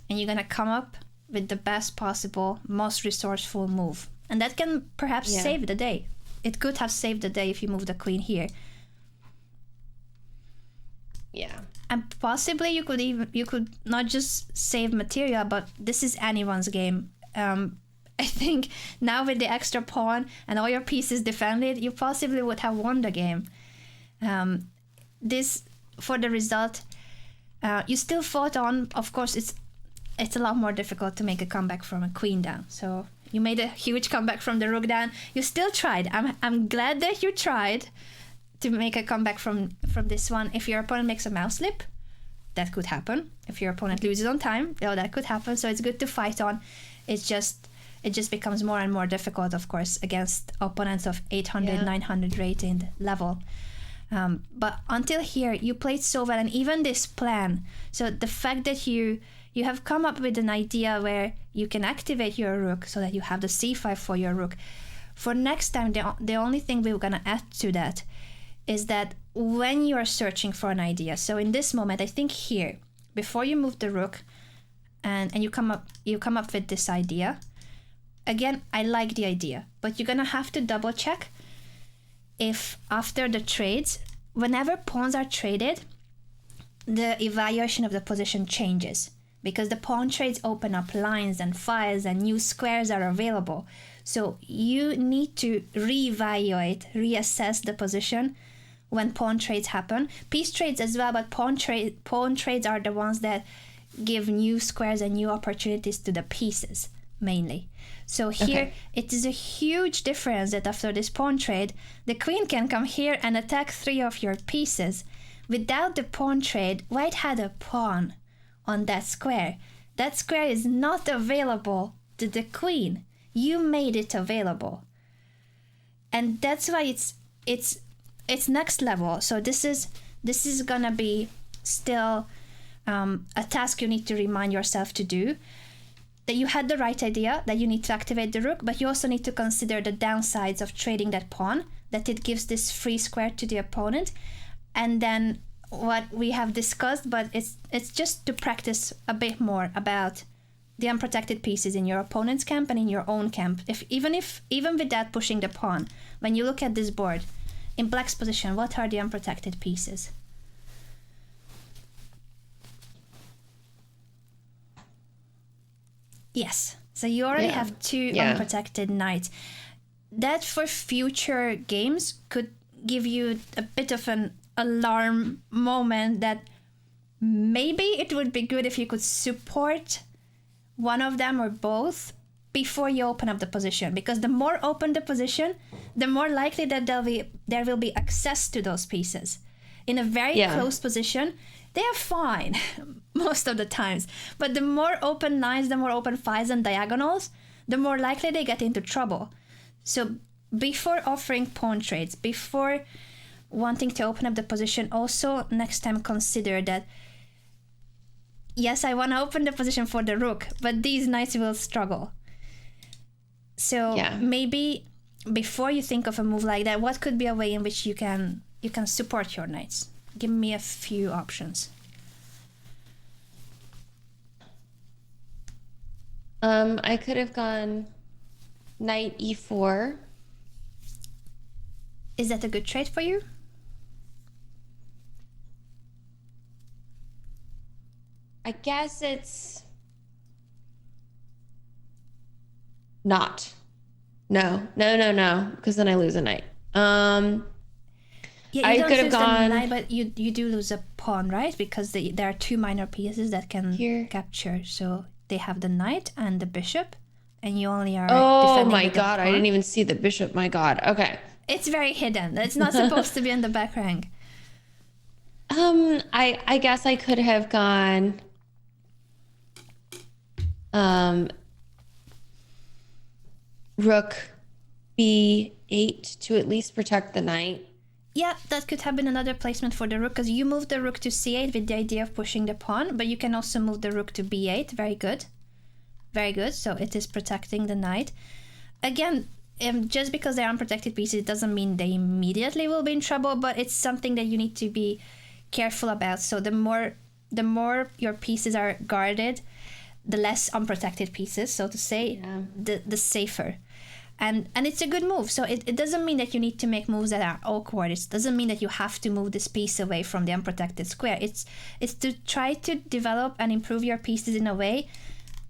and you're going to come up with the best possible, most resourceful move. And that can perhaps save the day. It could have saved the day if you move the queen here. Yeah. And possibly you could not just save material, but this is anyone's game. I think now with the extra pawn and all your pieces defended, you possibly would have won the game. This, for the result, you still fought on. Of course, it's a lot more difficult to make a comeback from a queen down. So you made a huge comeback from the rook down. You still tried. I'm glad that you tried to make a comeback from this one. If your opponent makes a mouse slip, that could happen. If your opponent loses on time, that could happen. So it's good to fight on. It just becomes more and more difficult, of course, against opponents of 800, 900 rated level. But until here, you played so well, and even this plan. So the fact that you have come up with an idea where you can activate your rook so that you have the c5 for your rook. For next time, the only thing we're going to add to that is that when you are searching for an idea, so in this moment, I think here, before you move the rook and you come up with this idea, again, I like the idea, but you're going to have to double check if after the trades, whenever pawns are traded, the evaluation of the position changes, because the pawn trades open up lines and files and new squares are available. So you need to reassess the position when pawn trades happen. Piece trades as well, but pawn trades are the ones that give new squares and new opportunities to the pieces, mainly. So here, it is a huge difference that after this pawn trade, the queen can come here and attack 3 of your pieces. Without the pawn trade, white had a pawn on that square. That square is not available to the queen. You made it available. And that's why it's next level. So this is gonna be still a task you need to remind yourself to do. That you had the right idea, that you need to activate the rook, but you also need to consider the downsides of trading that pawn, that it gives this free square to the opponent. And then what we have discussed, but it's just to practice a bit more about the unprotected pieces in your opponent's camp and in your own camp. Even without pushing the pawn, when you look at this board, in black's position, what are the unprotected pieces? Yes, so you already have 2 unprotected knights. That for future games could give you a bit of an alarm moment that maybe it would be good if you could support one of them or both before you open up the position. Because the more open the position, the more likely that there will be access to those pieces. In a very close position, they are fine most of the times. But the more open lines, the more open files and diagonals, the more likely they get into trouble. So before offering pawn trades, before wanting to open up the position, also next time consider that, yes, I want to open the position for the rook, but these knights will struggle. So maybe before you think of a move like that, what could be a way in which you can support your knights? Give me a few options. I could have gone knight e4. Is that a good trade for you? I guess it's not. No, because then I lose a knight. Yeah, you don't lose the knight, but you do lose a pawn, right? Because there are 2 minor pieces that can capture. So they have the knight and the bishop, and you only are defending my with god, the pawn. I didn't even see the bishop. My god. Okay. It's very hidden. It's not supposed to be in the back rank. I guess I could have gone rook b8 to at least protect the knight. Yeah, that could have been another placement for the rook, because you moved the rook to c8 with the idea of pushing the pawn, but you can also move the rook to b8. Very good. Very good. So it is protecting the knight. Again, just because they're unprotected pieces, it doesn't mean they immediately will be in trouble, but it's something that you need to be careful about. So the more your pieces are guarded, the less unprotected pieces, so to say, the safer. And it's a good move. So it doesn't mean that you need to make moves that are awkward. It doesn't mean that you have to move this piece away from the unprotected square. It's to try to develop and improve your pieces in a way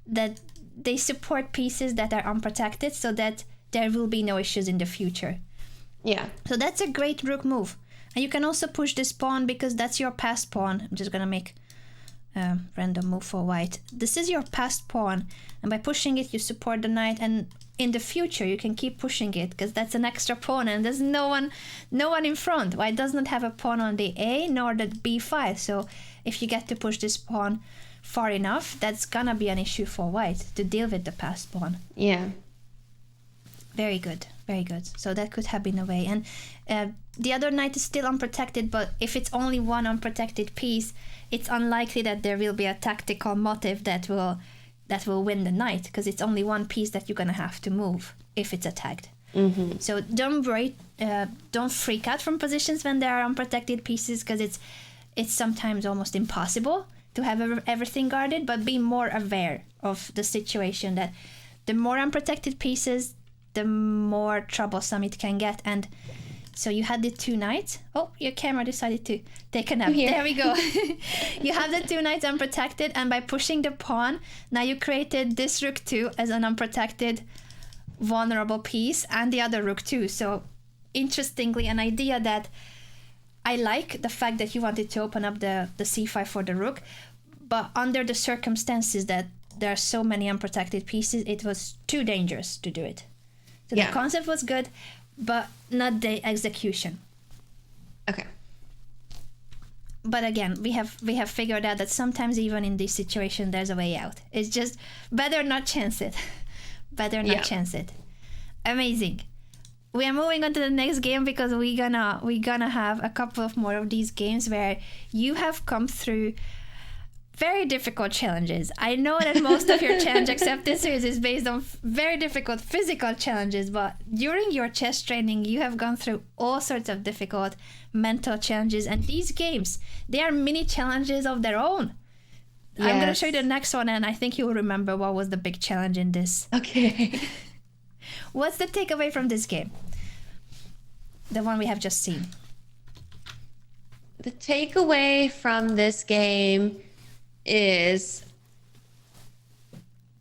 that they support pieces that are unprotected, so that there will be no issues in the future. Yeah. So that's a great rook move. And you can also push this pawn because that's your passed pawn. I'm just going to make a random move for white. This is your passed pawn. And by pushing it, you support the knight. And in the future, you can keep pushing it because that's an extra pawn. And there's no one in front. White does not have a pawn on the A nor the B5. So if you get to push this pawn far enough, that's going to be an issue for white to deal with the passed pawn. Yeah. Very good, very good. So that could have been a way. And the other knight is still unprotected, but if it's only one unprotected piece, it's unlikely that there will be a tactical motive that will win the knight, because it's only one piece that you're going to have to move if it's attacked. Mm-hmm. So don't worry, don't freak out from positions when there are unprotected pieces, because it's sometimes almost impossible to have everything guarded, but be more aware of the situation that the more unprotected pieces, the more troublesome it can get. And so you had the two knights. Oh, your camera decided to take a nap. Here. There we go. You have the two knights unprotected, and by pushing the pawn, now you created this rook too as an unprotected, vulnerable piece, and the other rook too. So interestingly, an idea that I like, the fact that you wanted to open up the c5 for the rook, but under the circumstances that there are so many unprotected pieces, it was too dangerous to do it. So the concept was good, but not the execution. Okay. But again, we have figured out that sometimes even in this situation, there's a way out. It's just better not chance it. Better not chance it. Amazing. We are moving on to the next game because we're gonna have a couple of more of these games where you have come through very difficult challenges. I know that most of your challenge acceptance series is based on very difficult physical challenges, but during your chess training, you have gone through all sorts of difficult mental challenges, and these games, they are mini challenges of their own. Yes. I'm going to show you the next one, and I think you'll remember what was the big challenge in this. Okay. What's the takeaway from this game? The one we have just seen. The takeaway from this game is,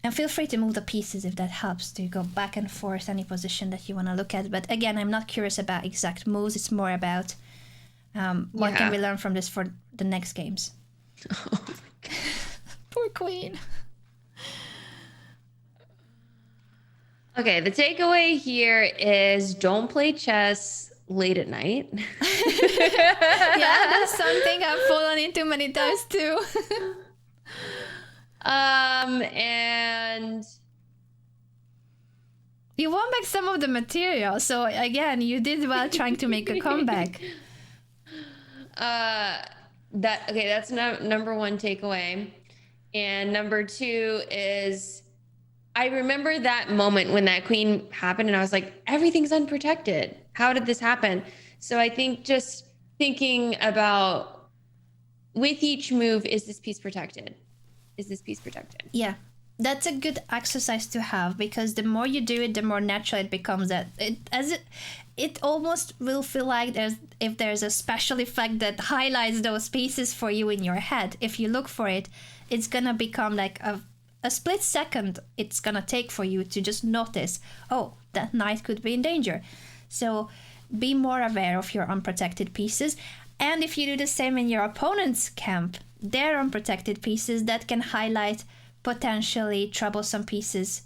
and feel free to move the pieces if that helps to go back and forth any position that you want to look at. But again, I'm not curious about exact moves. It's more about what can we learn from this for the next games. Oh my God. Poor queen. Okay, the takeaway here is don't play chess late at night. Yeah, that's something I've fallen into many times too. And you won back some of the material, so again, you did well trying to make a comeback. That's number one takeaway. And number two is, I remember that moment when that queen happened and I was like, everything's unprotected. How did this happen? So I think just thinking about, with each move, is this piece protected? Is this piece protected? Yeah, that's a good exercise to have, because the more you do it, the more natural it becomes. That it almost will feel like there's a special effect that highlights those pieces for you in your head. If you look for it, it's gonna become like a split second it's gonna take for you to just notice, oh, that knight could be in danger. So be more aware of your unprotected pieces. And if you do the same in your opponent's camp, their unprotected pieces, that can highlight potentially troublesome pieces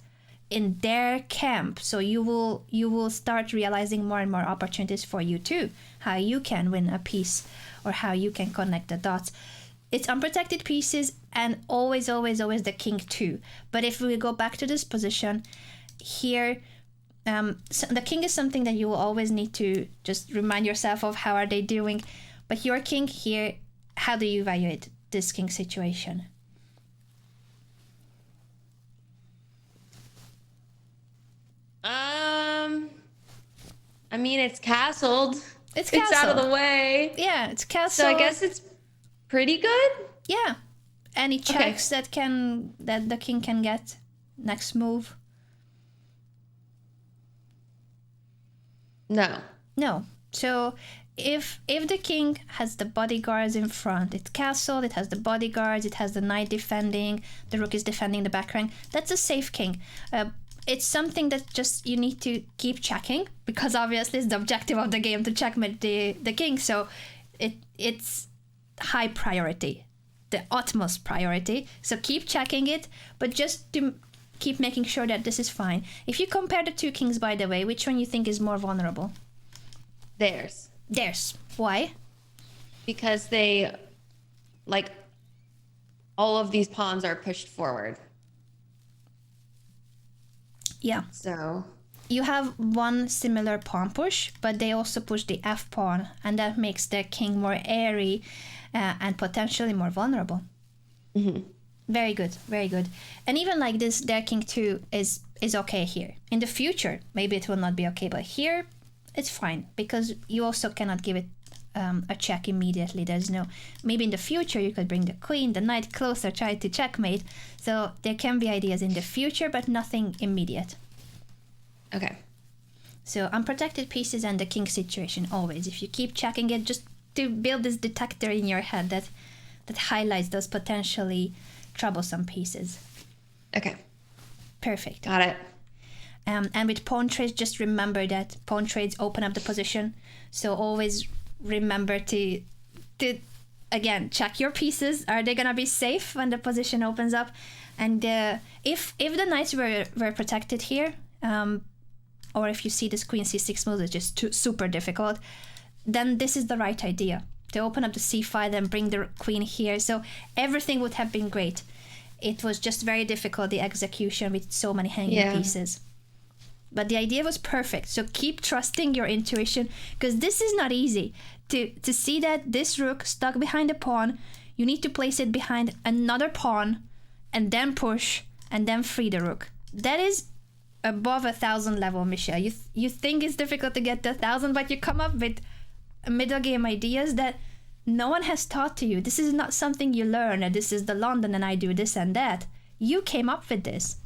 in their camp. So you will start realizing more and more opportunities for you too, how you can win a piece or how you can connect the dots. It's unprotected pieces and always, always, always the king too. But if we go back to this position here, so the king is something that you will always need to just remind yourself of, how are they doing. But your king here, how do you evaluate this king situation? I mean, it's castled. It's out of the way. Yeah, it's castled. So I guess it's pretty good. Yeah. Any checks that the king can get next move? No. So if the king has the bodyguards in front, it's castle, it has the bodyguards, it has the knight defending, the rook is defending the back rank, that's a safe king. It's something that just you need to keep checking, because obviously it's the objective of the game to checkmate the king. So it's high priority, the utmost priority. So keep checking it, but just to keep making sure that this is fine. If you compare the two kings, by the way, which one you think is more vulnerable? Theirs. Why? Because they, like, all of these pawns are pushed forward. Yeah. So you have one similar pawn push, but they also push the f pawn, and that makes their king more airy and potentially more vulnerable. Mm-hmm. Very good, very good. And even like this, their king 2 is okay here. In the future, maybe it will not be okay, but here it's fine, because you also cannot give it a check immediately. There's no, maybe in the future you could bring the queen, the knight closer, try to checkmate. So there can be ideas in the future, but nothing immediate. Okay. So unprotected pieces and the king situation always. If you keep checking it, just to build this detector in your head that highlights those potentially troublesome pieces. Okay. Perfect. Got it. And with pawn trades, just remember that pawn trades open up the position. So always remember to again, check your pieces. Are they gonna be safe when the position opens up? And if the knights were protected here, or if you see this queen c6 move is just super difficult, then this is the right idea. To open up the c5 and bring the queen here. So everything would have been great. It was just very difficult, the execution with so many hanging pieces. But the idea was perfect. So keep trusting your intuition, because this is not easy. To see that this rook stuck behind a pawn, you need to place it behind another pawn and then push and then free the rook. That is above 1,000 level, Michelle. You think it's difficult to get to 1,000, but you come up with middle game ideas that no one has taught to you. This is not something you learn. This is the London and I do this and that. You came up with this.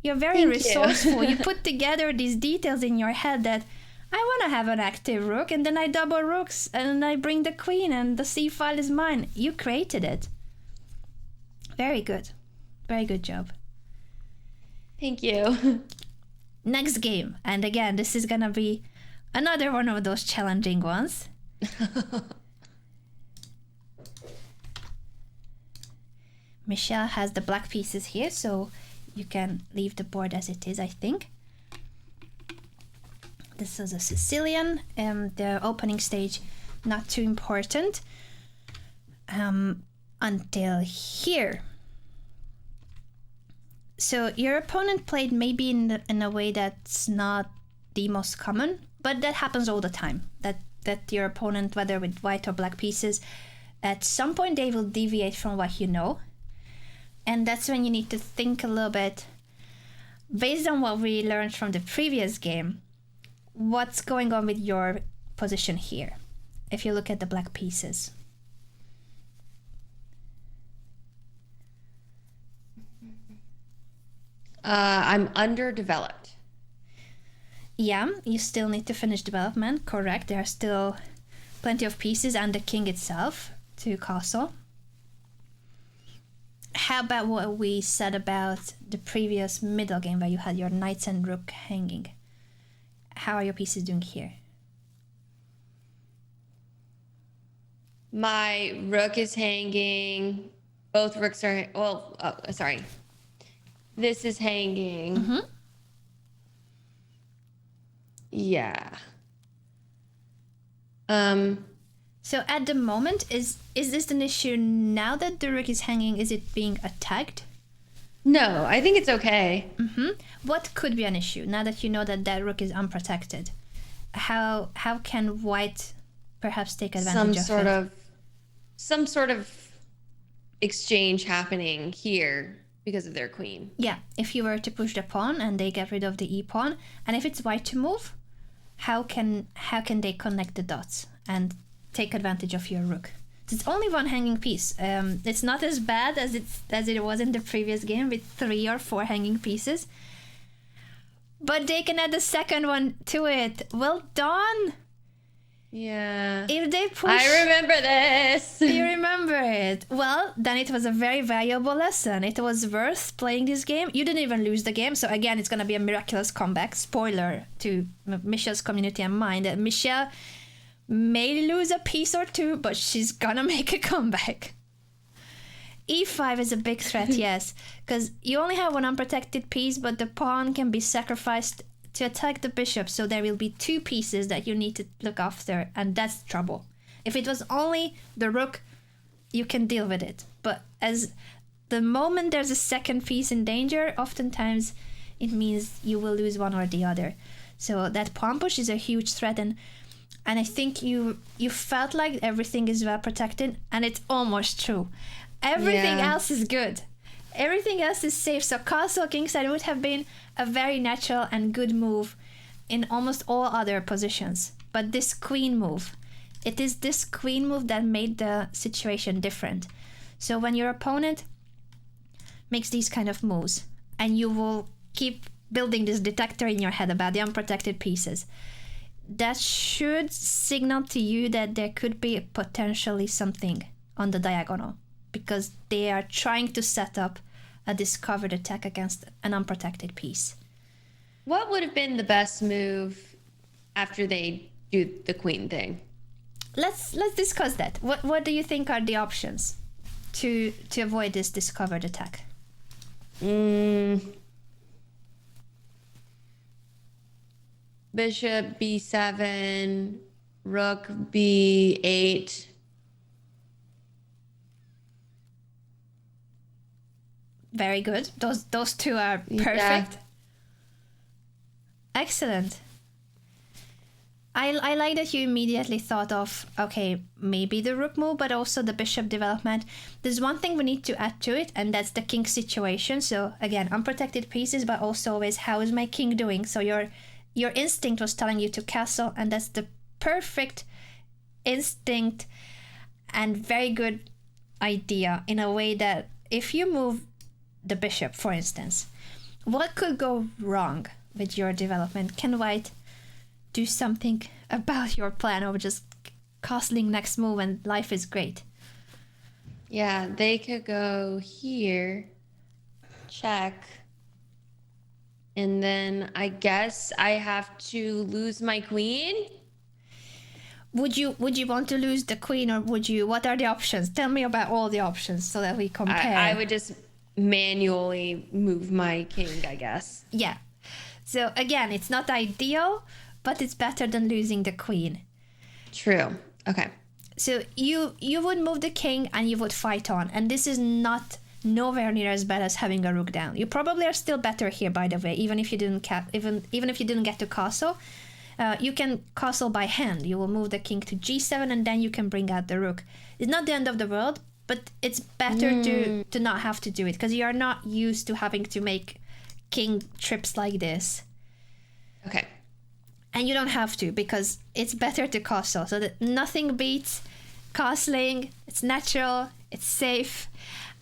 You're very resourceful. You put together these details in your head that I want to have an active rook, and then I double rooks and I bring the queen and the c file is mine. You created it. Very good. Very good job. Thank you. Next game. And again, this is going to be another one of those challenging ones. Michelle has the black pieces here, so you can leave the board as it is, I think. This is a Sicilian, the opening stage not too important until here. So your opponent played maybe in a way that's not the most common, but that happens all the time. That your opponent, whether with white or black pieces, at some point they will deviate from what you know. And that's when you need to think a little bit, based on what we learned from the previous game, what's going on with your position here, if you look at the black pieces. I'm underdeveloped. Yeah, you still need to finish development, correct. There are still plenty of pieces and the king itself to castle. How about what we said about the previous middle game where you had your knights and rook hanging? How are your pieces doing here? My rook is hanging. Both rooks are, sorry. This is hanging. Mm-hmm. Yeah. So at the moment, is this an issue now that the rook is hanging? Is it being attacked? No, I think it's okay. Mm-hmm. What could be an issue now that you know that that rook is unprotected? How can white perhaps take advantage of it? Some sort of exchange happening here because of their queen. Yeah, if you were to push the pawn and they get rid of the e-pawn, and if it's white to move, how can they connect the dots and take advantage of your rook? It's only one hanging piece. It's not as bad as it was in the previous game with 3 or 4 hanging pieces. But they can add the second one to it. Well done. Yeah. If they push... I remember this. You remember it. Well, then it was a very valuable lesson. It was worth playing this game. You didn't even lose the game. So again, it's going to be a miraculous comeback. Spoiler to Michelle's community and mine. That Michelle may lose a piece or two, but she's going to make a comeback. E5 is a big threat, yes. Because you only have one unprotected piece, but the pawn can be sacrificed to attack the bishop, so there will be 2 pieces that you need to look after, and that's trouble. If it was only the rook, you can deal with it. But as the moment there's a second piece in danger, oftentimes it means you will lose one or the other. So that pawn push is a huge threat, and I think you felt like everything is well protected, and it's almost true. Everything else is good. Everything else is safe. So castle kingside would have been a very natural and good move in almost all other positions. But this queen move, it is this queen move that made the situation different. So when your opponent makes these kind of moves, and you will keep building this detector in your head about the unprotected pieces, that should signal to you that there could be potentially something on the diagonal, because they are trying to set up a discovered attack against an unprotected piece. What would have been the best move after they do the queen thing? Let's discuss that. What do you think are the options to avoid this discovered attack? Bishop b7, rook b8. Very good. Those 2 are perfect. Yeah. Excellent. I like that you immediately thought of, okay, maybe the rook move, but also the bishop development. There's one thing we need to add to it, and that's the king situation. So again, unprotected pieces, but also always, how is my king doing? So your instinct was telling you to castle, and that's the perfect instinct and very good idea in a way that if you move the bishop, for instance, what could go wrong with your development? Can white do something about your plan, or just castling next move and life is great? Yeah, they could go here, check, and then I guess I have to lose my queen. Would you want to lose the queen, or would you? What are the options? Tell me about all the options so that we compare. I would just manually move my king, I guess. Yeah. So again, it's not ideal, but it's better than losing the queen. True. Okay. So you would move the king and you would fight on, and this is nowhere near as bad as having a rook down. You probably are still better here, by the way, even if you didn't even if you didn't get to castle. You can castle by hand. You will move the king to g7, and then you can bring out the rook. It's not the end of the world, but it's better to not have to do it, because you are not used to having to make king trips like this. Okay. And you don't have to, because it's better to castle. So that nothing beats castling. It's natural. It's safe.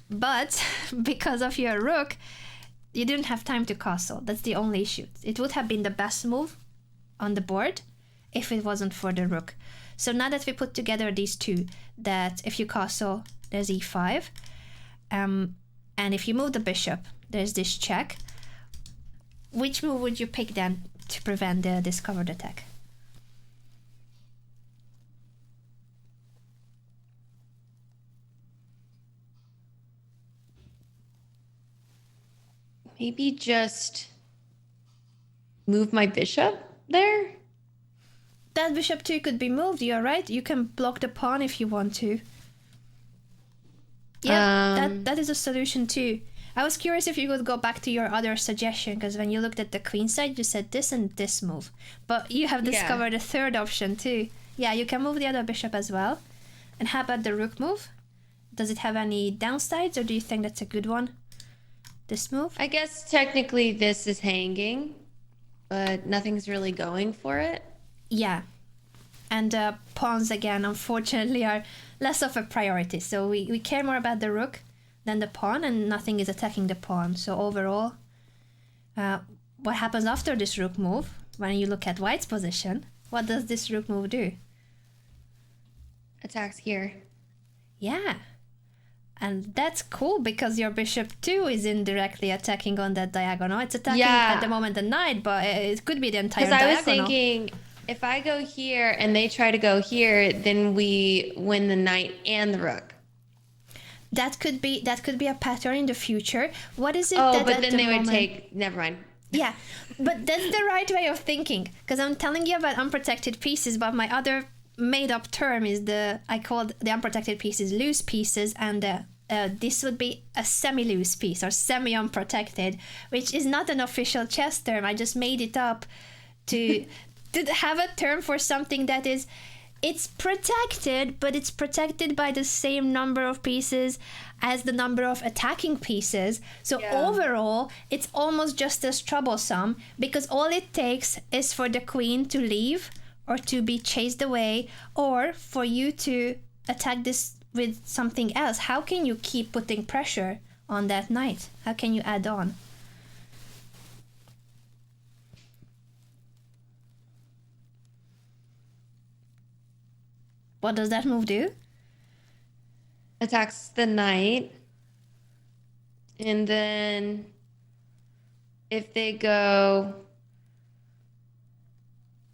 But because of your rook, you didn't have time to castle. That's the only issue. It would have been the best move on the board if it wasn't for the rook. So now that we put together these 2, that if you castle, there's e5, and if you move the bishop, there's this check. Which move would you pick then to prevent the discovered attack? Maybe just move my bishop there? That bishop too could be moved, you're right. You can block the pawn if you want to. Yeah, that is a solution too. I was curious if you could go back to your other suggestion, because when you looked at the queen side, you said this and this move. But you have discovered a third option too. Yeah, you can move the other bishop as well. And how about the rook move? Does it have any downsides, or do you think that's a good one? This move? I guess technically this is hanging, but nothing's really going for it. Yeah. And pawns, again, unfortunately, are less of a priority. So we care more about the rook than the pawn, and nothing is attacking the pawn. So overall, what happens after this rook move, when you look at white's position, what does this rook move do? Attacks here. Yeah. And that's cool because your bishop too is indirectly attacking on that diagonal. It's attacking at the moment the knight, but it could be the entire diagonal. Because I was thinking, if I go here and they try to go here, then we win the knight and the rook. That could be a pattern in the future. What is it? Oh, but then they would take. Never mind. Yeah, but that's the right way of thinking. Because I'm telling you about unprotected pieces, but my other made-up term is I called the unprotected pieces loose pieces, and this would be a semi-loose piece or semi-unprotected, which is not an official chess term. I just made it up to have a term for something that is. It's protected, but it's protected by the same number of pieces as the number of attacking pieces. So overall, it's almost just as troublesome because all it takes is for the queen to leave or to be chased away or for you to attack this with something else. How can you keep putting pressure on that knight? How can you add on? What does that move do? Attacks the knight. And then if they go...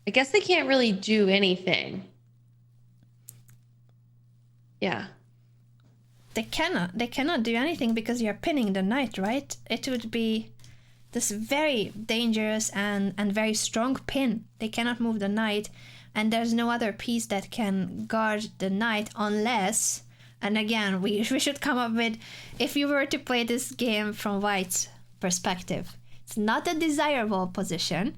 I guess they can't really do anything. Yeah. They cannot do anything because you're pinning the knight, right? It would be this very dangerous and very strong pin. They cannot move the knight. And there's no other piece that can guard the knight unless, and again, we should come up with, if you were to play this game from white's perspective, it's not a desirable position,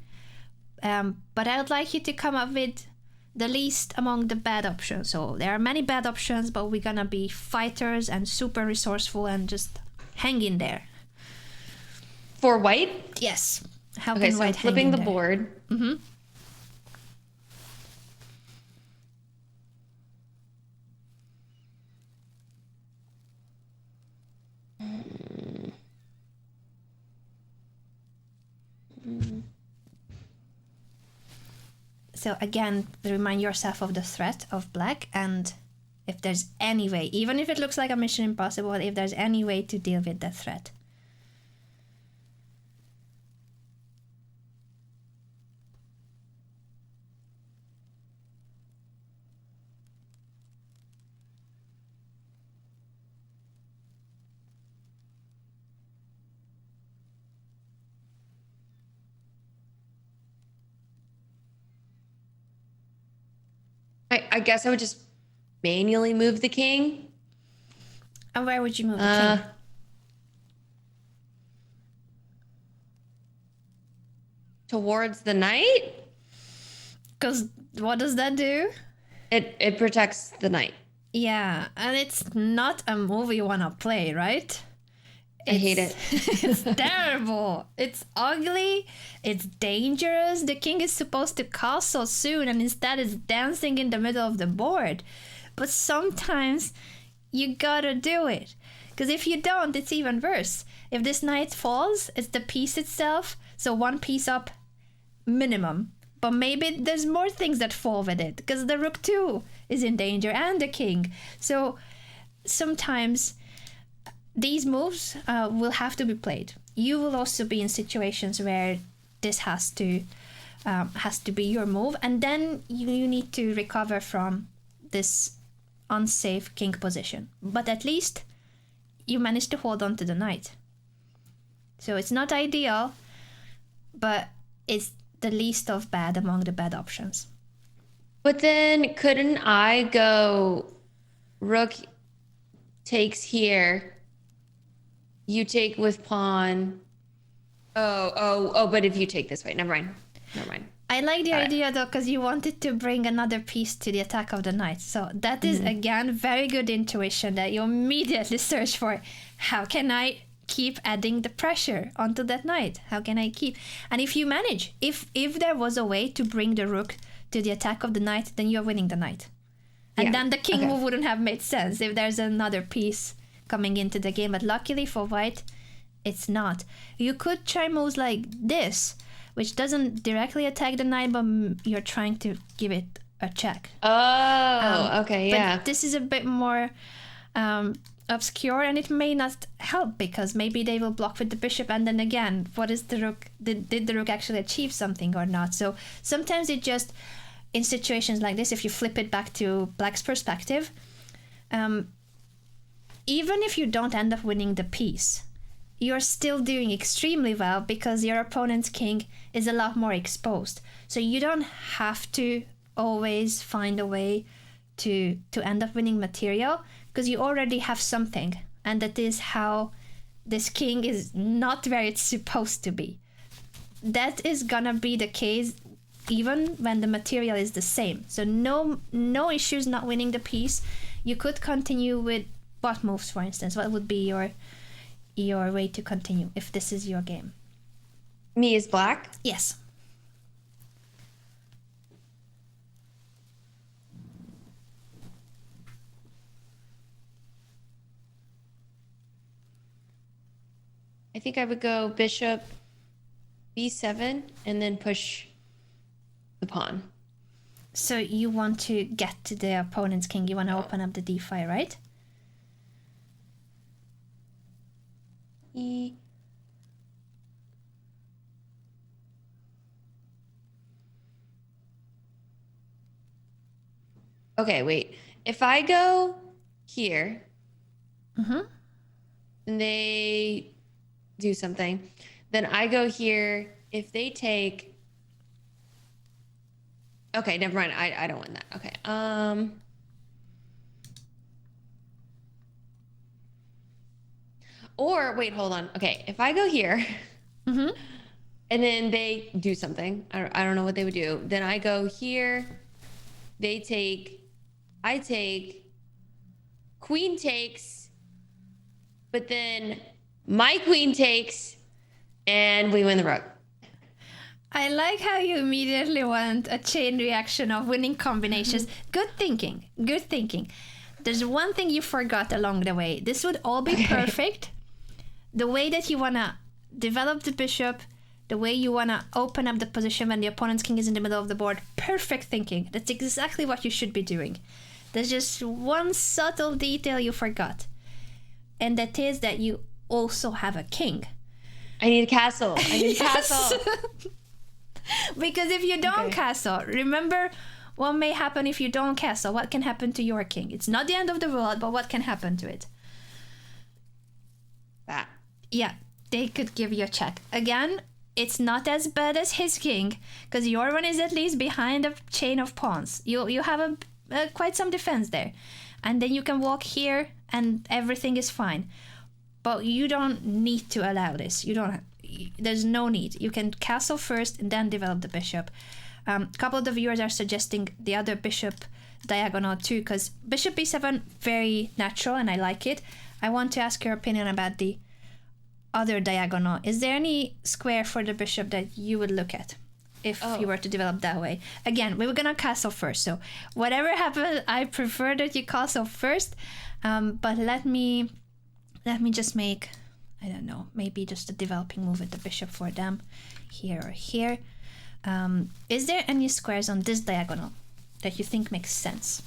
but I would like you to come up with the least among the bad options. So there are many bad options, but we're gonna be fighters and super resourceful and just hang in there. For white? Yes. How okay, can so white I'm flipping the there? board. Mm-hmm. So again, remind yourself of the threat of black, and if there's any way, even if it looks like a mission impossible, if there's any way to deal with that threat. I guess I would just manually move the king. And where would you move the king? Towards the knight? Because what does that do? It protects the knight. Yeah, and it's not a move you want to play, right? I hate it. It's terrible. It's ugly. It's dangerous. The king is supposed to castle soon, and instead it's dancing in the middle of the board. But sometimes you gotta do it. Because if you don't, it's even worse. If this knight falls, it's the piece itself. So one piece up minimum. But maybe there's more things that fall with it. Because the rook too is in danger, and the king. So sometimes these moves will have to be played. You will also be in situations where this has to be your move, and then you need to recover from this unsafe king position. But at least you managed to hold on to the knight. So it's not ideal, but it's the least of bad among the bad options. But then couldn't I go rook takes here? You take with pawn. Oh, but if you take this way, never mind. I like the idea though, because you wanted to bring another piece to the attack of the knight. So that is, again, very good intuition that you immediately search for. How can I keep adding the pressure onto that knight? How can I keep? And if you manage, if there was a way to bring the rook to the attack of the knight, then you're winning the knight. And Yeah. then the king Okay. move wouldn't have made sense if there's another piece coming into the game. But luckily for white, it's not. You could try moves like this, which doesn't directly attack the knight, but you're trying to give it a check. Oh, okay, yeah. But this is a bit more obscure, and it may not help because maybe they will block with the bishop, and then again, what is the rook? Did the rook actually achieve something or not? So sometimes it just, in situations like this, if you flip it back to black's perspective, even if you don't end up winning the piece, you're still doing extremely well because your opponent's king is a lot more exposed. So you don't have to always find a way to end up winning material because you already have something, and that is how this king is not where it's supposed to be. That is gonna be the case even when the material is the same. So no issues not winning the piece. You could continue with what moves, for instance? What would be your way to continue if this is your game? Me is black? Yes. I think I would go bishop b7 and then push the pawn. So you want to get to the opponent's king. You want to open up the d5, right? Okay, wait. If I go here, and they do something, then I go here. If they take, okay, never mind. I don't want that. Okay. Or wait, hold on. Okay, if I go here, and then they do something, I don't know what they would do. Then I go here. They take. I take. Queen takes. But then my queen takes, and we win the rook. I like how you immediately want a chain reaction of winning combinations. Good thinking. Good thinking. There's one thing you forgot along the way. This would all be perfect. The way that you want to develop the bishop, the way you want to open up the position when the opponent's king is in the middle of the board. Perfect thinking. That's exactly what you should be doing. There's just one subtle detail you forgot. And that is that you also have a king. I need a castle. I need a Yes. castle. Because if you don't castle, remember what may happen if you don't castle. What can happen to your king? It's not the end of the world, but what can happen to it? That. Yeah, they could give you a check. Again, it's not as bad as his king, because your one is at least behind a chain of pawns. You have quite some defense there. And then you can walk here and everything is fine. But you don't need to allow this. There's no need. You can castle first and then develop the bishop. A couple of the viewers are suggesting the other bishop diagonal too, because bishop b7, very natural and I like it. I want to ask your opinion about the other diagonal. Is there any square for the bishop that you would look at if you were to develop that way? Again, we were gonna castle first, so whatever happens, I prefer that you castle first. But let me just make, I don't know, maybe just a developing move with the bishop for them, here or here. Is there any squares on this diagonal that you think makes sense?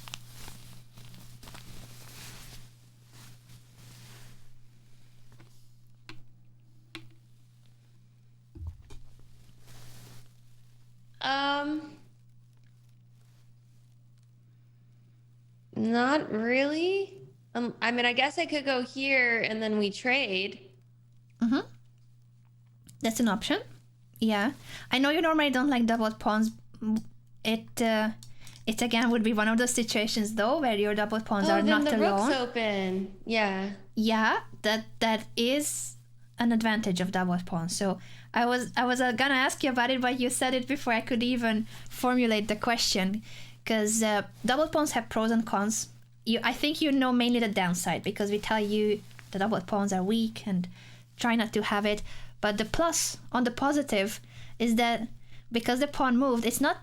Not really. I mean, I guess I could go here and then we trade. That's an option. Yeah. I know you normally don't like doubled pawns. It again would be one of those situations though where your doubled pawns are then not the alone. rook's open. Yeah. Yeah, that is an advantage of doubled pawns. So I was gonna ask you about it, but you said it before I could even formulate the question. Because doubled pawns have pros and cons. I think you know mainly the downside because we tell you the doubled pawns are weak and try not to have it. But the plus on the positive is that because the pawn moved, it's not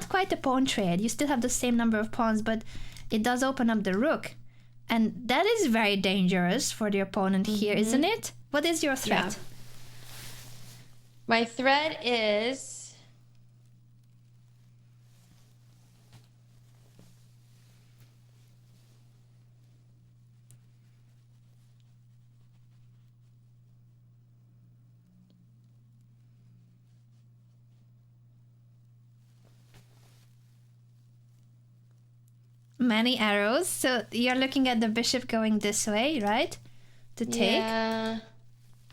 quite a pawn trade. You still have the same number of pawns, but it does open up the rook. And that is very dangerous for the opponent here, isn't it? What is your threat? Yeah. My threat is... Many arrows. So you're looking at the bishop going this way, right? To take. Yeah.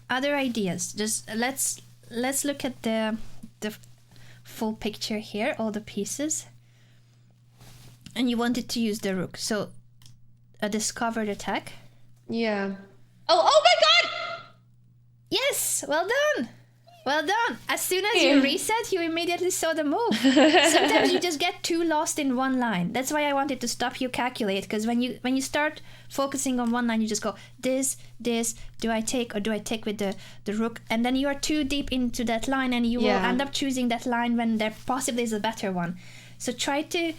Other ideas. Just let's look at the full picture here, all the pieces. And you wanted to use the rook. So a discovered attack. Yeah. Oh my god! Yes, well done. Well done. As soon as you reset, you immediately saw the move. Sometimes you just get too lost in one line. That's why I wanted to stop you calculate, because when you start focusing on one line, you just go, this, do I take or do I take with the rook? And then you are too deep into that line and you will end up choosing that line when there possibly is a better one. So try to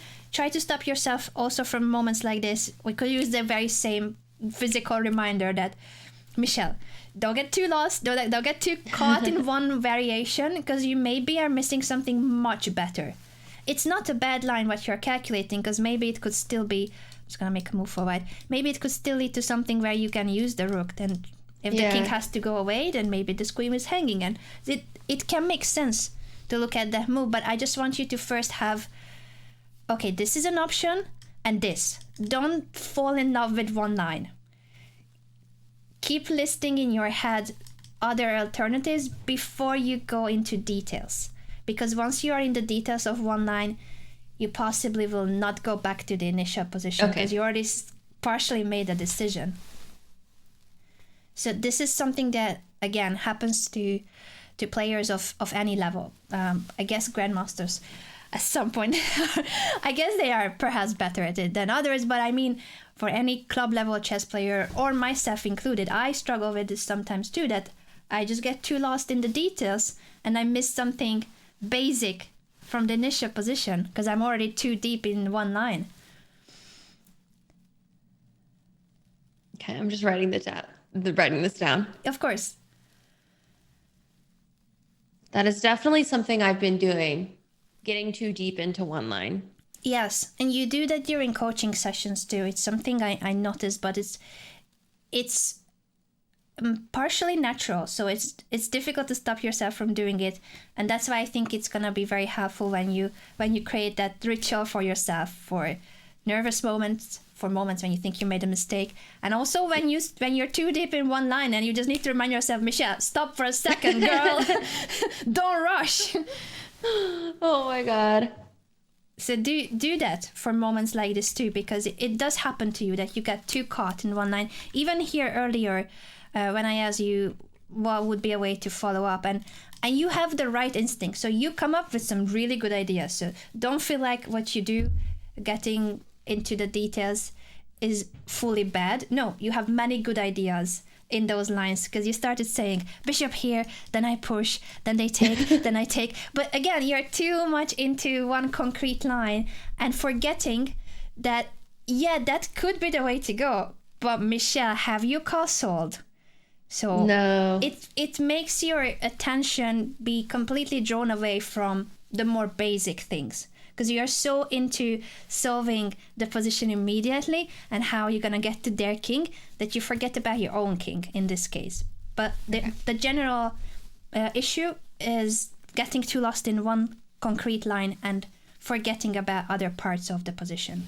stop yourself also from moments like this. We could use the very same physical reminder that, Michelle, don't get too lost, don't get too caught in one variation, because you maybe are missing something much better. It's not a bad line what you're calculating, because maybe it could still be, I'm just going to make a move forward, maybe it could still lead to something where you can use the rook. Then if the king has to go away, then maybe the queen is hanging. And it can make sense to look at that move, but I just want you to first have, okay, this is an option, and this. Don't fall in love with one line. Keep listing in your head other alternatives before you go into details. Because once you are in the details of one line, you possibly will not go back to the initial position, because you already partially made a decision. So this is something that, again, happens to players of any level. I guess grandmasters at some point, I guess they are perhaps better at it than others, but I mean, for any club level chess player, or myself included, I struggle with this sometimes too, that I just get too lost in the details and I miss something basic from the initial position because I'm already too deep in one line. Okay, I'm just writing this down. Of course. That is definitely something I've been doing, getting too deep into one line. Yes, and you do that during coaching sessions too. It's something I noticed, but it's partially natural, so it's difficult to stop yourself from doing it, and that's why I think it's gonna be very helpful when you create that ritual for yourself, for nervous moments, for moments when you think you made a mistake, and also when you're too deep in one line and you just need to remind yourself, Michelle, stop for a second, girl. Don't rush. Oh my god. So do that for moments like this too, because it does happen to you that you get too caught in one line. Even here earlier, when I asked you what would be a way to follow up, and you have the right instinct, so you come up with some really good ideas. So don't feel like what you do, getting into the details, is fully bad. No, you have many good ideas in those lines, because you started saying bishop here, then I push, then they take, then I take. But again, you're too much into one concrete line and forgetting that, that could be the way to go. But Michelle, have you castled? So no. It makes your attention be completely drawn away from the more basic things, because you're so into solving the position immediately and how you're going to get to their king that you forget about your own king in this case. But the general issue is getting too lost in one concrete line and forgetting about other parts of the position,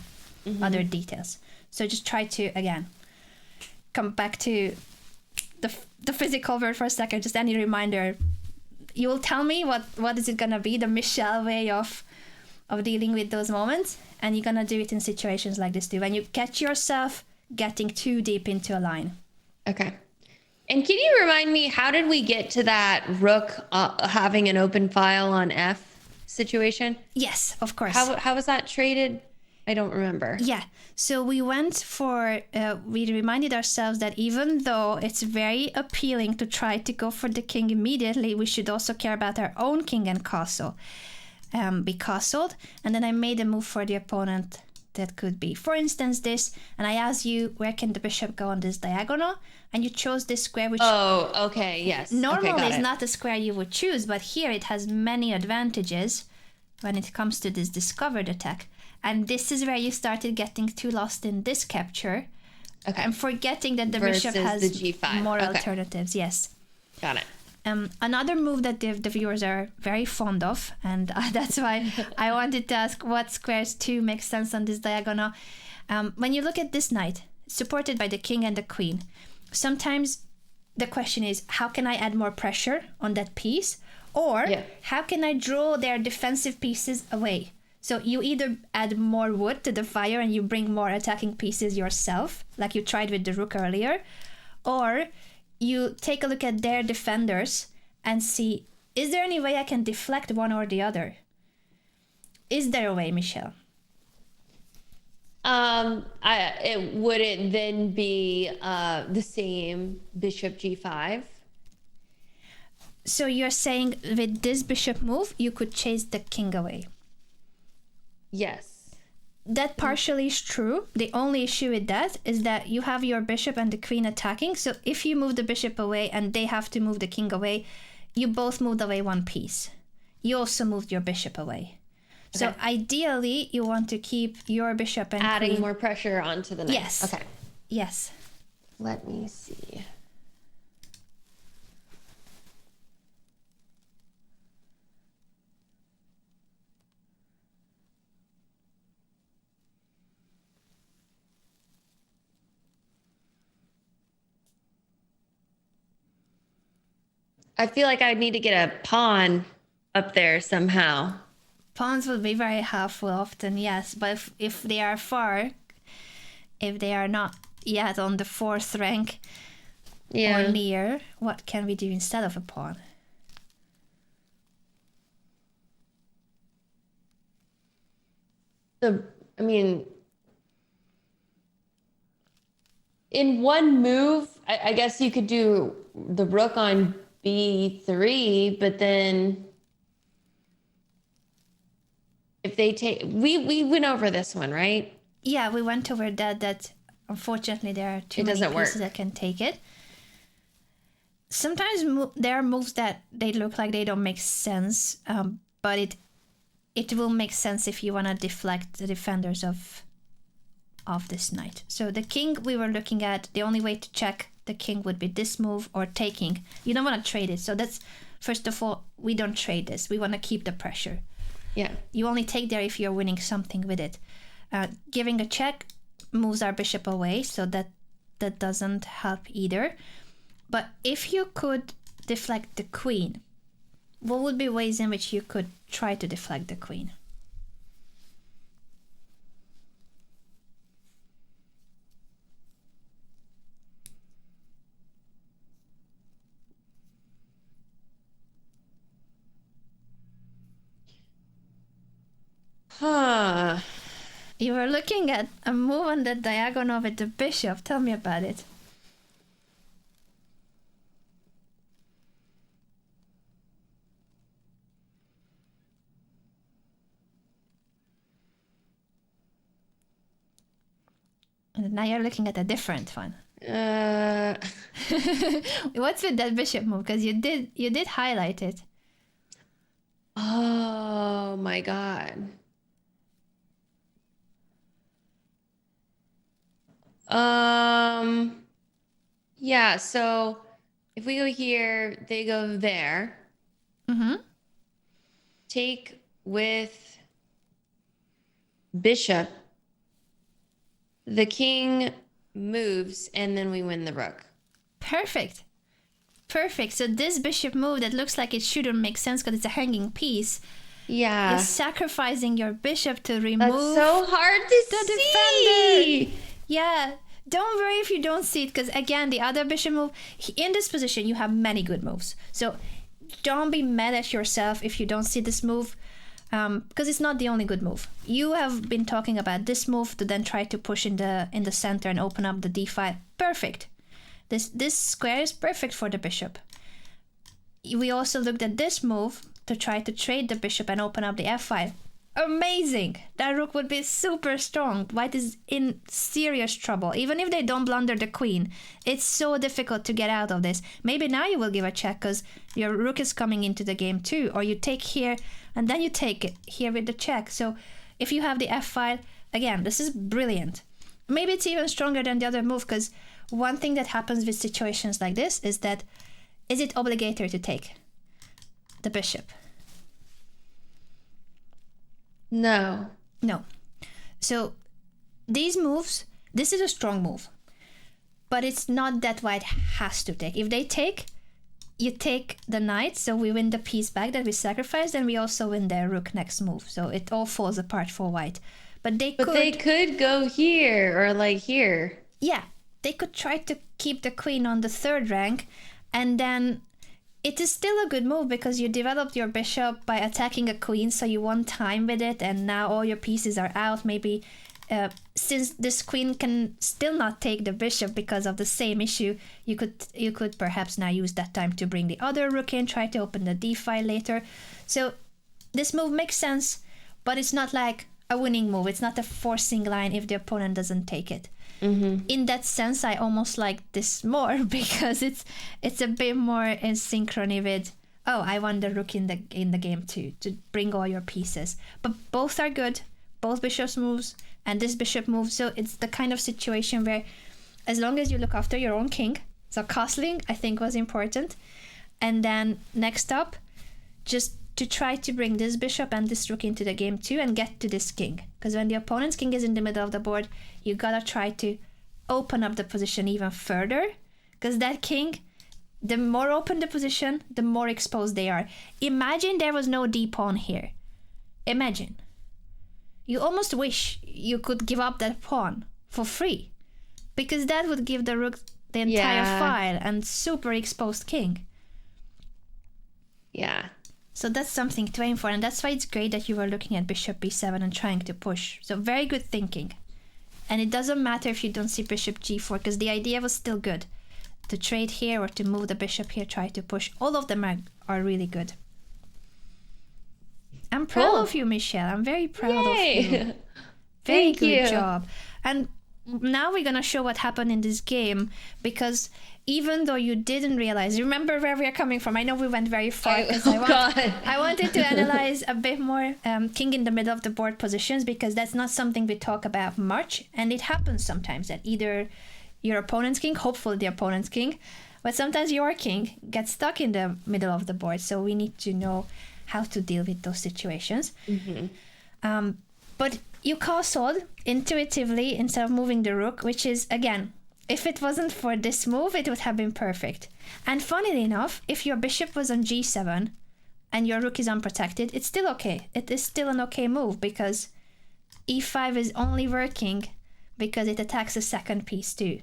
other details. So just try to, again, come back to the physical word for a second, just any reminder. You will tell me what is it going to be, the Michelle way of dealing with those moments, and you're gonna do it in situations like this too, when you catch yourself getting too deep into a line. Okay. And can you remind me, how did we get to that rook having an open file on F situation? Yes, of course. How was that traded? I don't remember. Yeah, so we went for, we reminded ourselves that even though it's very appealing to try to go for the king immediately, we should also care about our own king and castle. Be castled, and then I made a move for the opponent that could be. For instance, this, and I asked you, where can the bishop go on this diagonal? And you chose this square, which okay, yes. normally is not a square you would choose, but here it has many advantages when it comes to this discovered attack. And this is where you started getting too lost in this capture. Okay. And forgetting that the Versus bishop has the G5. more alternatives. Yes. Got it. Another move that the viewers are very fond of, and that's why I wanted to ask what squares too make sense on this diagonal. When you look at this knight, supported by the king and the queen, sometimes the question is, how can I add more pressure on that piece? Or how can I draw their defensive pieces away? So you either add more wood to the fire and you bring more attacking pieces yourself, like you tried with the rook earlier, or you take a look at their defenders and see, is there any way I can deflect one or the other? Is there a way, Michelle? It wouldn't then be the same bishop G5. So you're saying with this bishop move, you could chase the king away? Yes. That partially is true. The only issue with that is that you have your bishop and the queen attacking. So if you move the bishop away and they have to move the king away, you both moved away one piece. You also moved your bishop away. Okay. So ideally, you want to keep your bishop and adding queen. More pressure onto the knight. Yes. Okay. Yes. Let me see. I feel like I need to get a pawn up there somehow. Pawns will be very helpful often, yes. But if they are far, if they are not yet on the 4th rank or near, what can we do instead of a pawn? In one move, I guess you could do the rook on B3, but then if they take, we went over this one, right? Yeah, we went over that unfortunately there are too many pieces that can take it. Sometimes there are moves that they look like they don't make sense, but it will make sense if you want to deflect the defenders of this knight. So the king we were looking at, the only way to check the king would be this move or taking. You don't want to trade it. So that's, first of all, we don't trade this. We want to keep the pressure. Yeah. You only take there if you're winning something with it. Giving a check moves our bishop away, so that doesn't help either. But if you could deflect the queen, what would be ways in which you could try to deflect the queen? You were looking at a move on the diagonal with the bishop. Tell me about it. And now you're looking at a different one. What's with that bishop move? Because you did highlight it. Oh my God. Yeah, so if we go here, they go there. Mm-hmm. Take with bishop. The king moves, and then we win the rook. Perfect. So this bishop move that looks like it shouldn't make sense because it's a hanging piece. Yeah. You're sacrificing your bishop to remove. That's so hard to see. Defender. Yeah. Don't worry if you don't see it, because again, the other bishop move, in this position, you have many good moves. So don't be mad at yourself if you don't see this move, because it's not the only good move. You have been talking about this move to then try to push in the center and open up the d5. Perfect. This square is perfect for the bishop. We also looked at this move to try to trade the bishop and open up the f5. amazing. That rook would be super strong. White is in serious trouble. Even if they don't blunder the queen, it's so difficult to get out of this. Maybe now you will give a check because your rook is coming into the game too. Or you take here and then you take it here with the check. So if you have the f-file, again, this is brilliant. Maybe it's even stronger than the other move, because one thing that happens with situations like this is that, is it obligatory to take the bishop? No. No. So these moves, this is a strong move, but it's not that white has to take. If they take, you take the knight, so we win the piece back that we sacrificed, and we also win their rook next move. So it all falls apart for white. But they could go here or like here. Yeah, they could try to keep the queen on the third rank, and then it is still a good move because you developed your bishop by attacking a queen, so you won time with it, and now all your pieces are out. Maybe since this queen can still not take the bishop because of the same issue, you could perhaps now use that time to bring the other rook in, try to open the d file later. So this move makes sense, but it's not like a winning move. It's not a forcing line if the opponent doesn't take it. Mm-hmm. In that sense, I almost like this more because it's a bit more in synchrony with, oh, I want the rook in the game too, to bring all your pieces. But both are good, both bishops moves and this bishop move. So it's the kind of situation where, as long as you look after your own king, so castling I think was important, and then next up, just to try to bring this bishop and this rook into the game too and get to this king. Because when the opponent's king is in the middle of the board, you gotta try to open up the position even further. Because that king, the more open the position, the more exposed they are. Imagine there was no d pawn here. Imagine. You almost wish you could give up that pawn for free. Because that would give the rook the entire file and super exposed king. Yeah. So that's something to aim for, and that's why it's great that you were looking at bishop b7 and trying to push. So very good thinking. And it doesn't matter if you don't see bishop g4, because the idea was still good. To trade here or to move the bishop here, try to push. All of them are really good. I'm proud of you, Michelle. I'm very proud of you. Very good job. And now we're going to show what happened in this game, because even though you didn't realize, remember where we are coming from. I know we went very far because I wanted to analyze a bit more king in the middle of the board positions, because that's not something we talk about much. And it happens sometimes that either your opponent's king, hopefully the opponent's king, but sometimes your king gets stuck in the middle of the board. So we need to know how to deal with those situations. Mm-hmm. But you castled intuitively instead of moving the rook, which is, again, if it wasn't for this move, it would have been perfect. And funnily enough, if your bishop was on g7 and your rook is unprotected, it's still okay. It is still an okay move, because e5 is only working because it attacks the second piece too.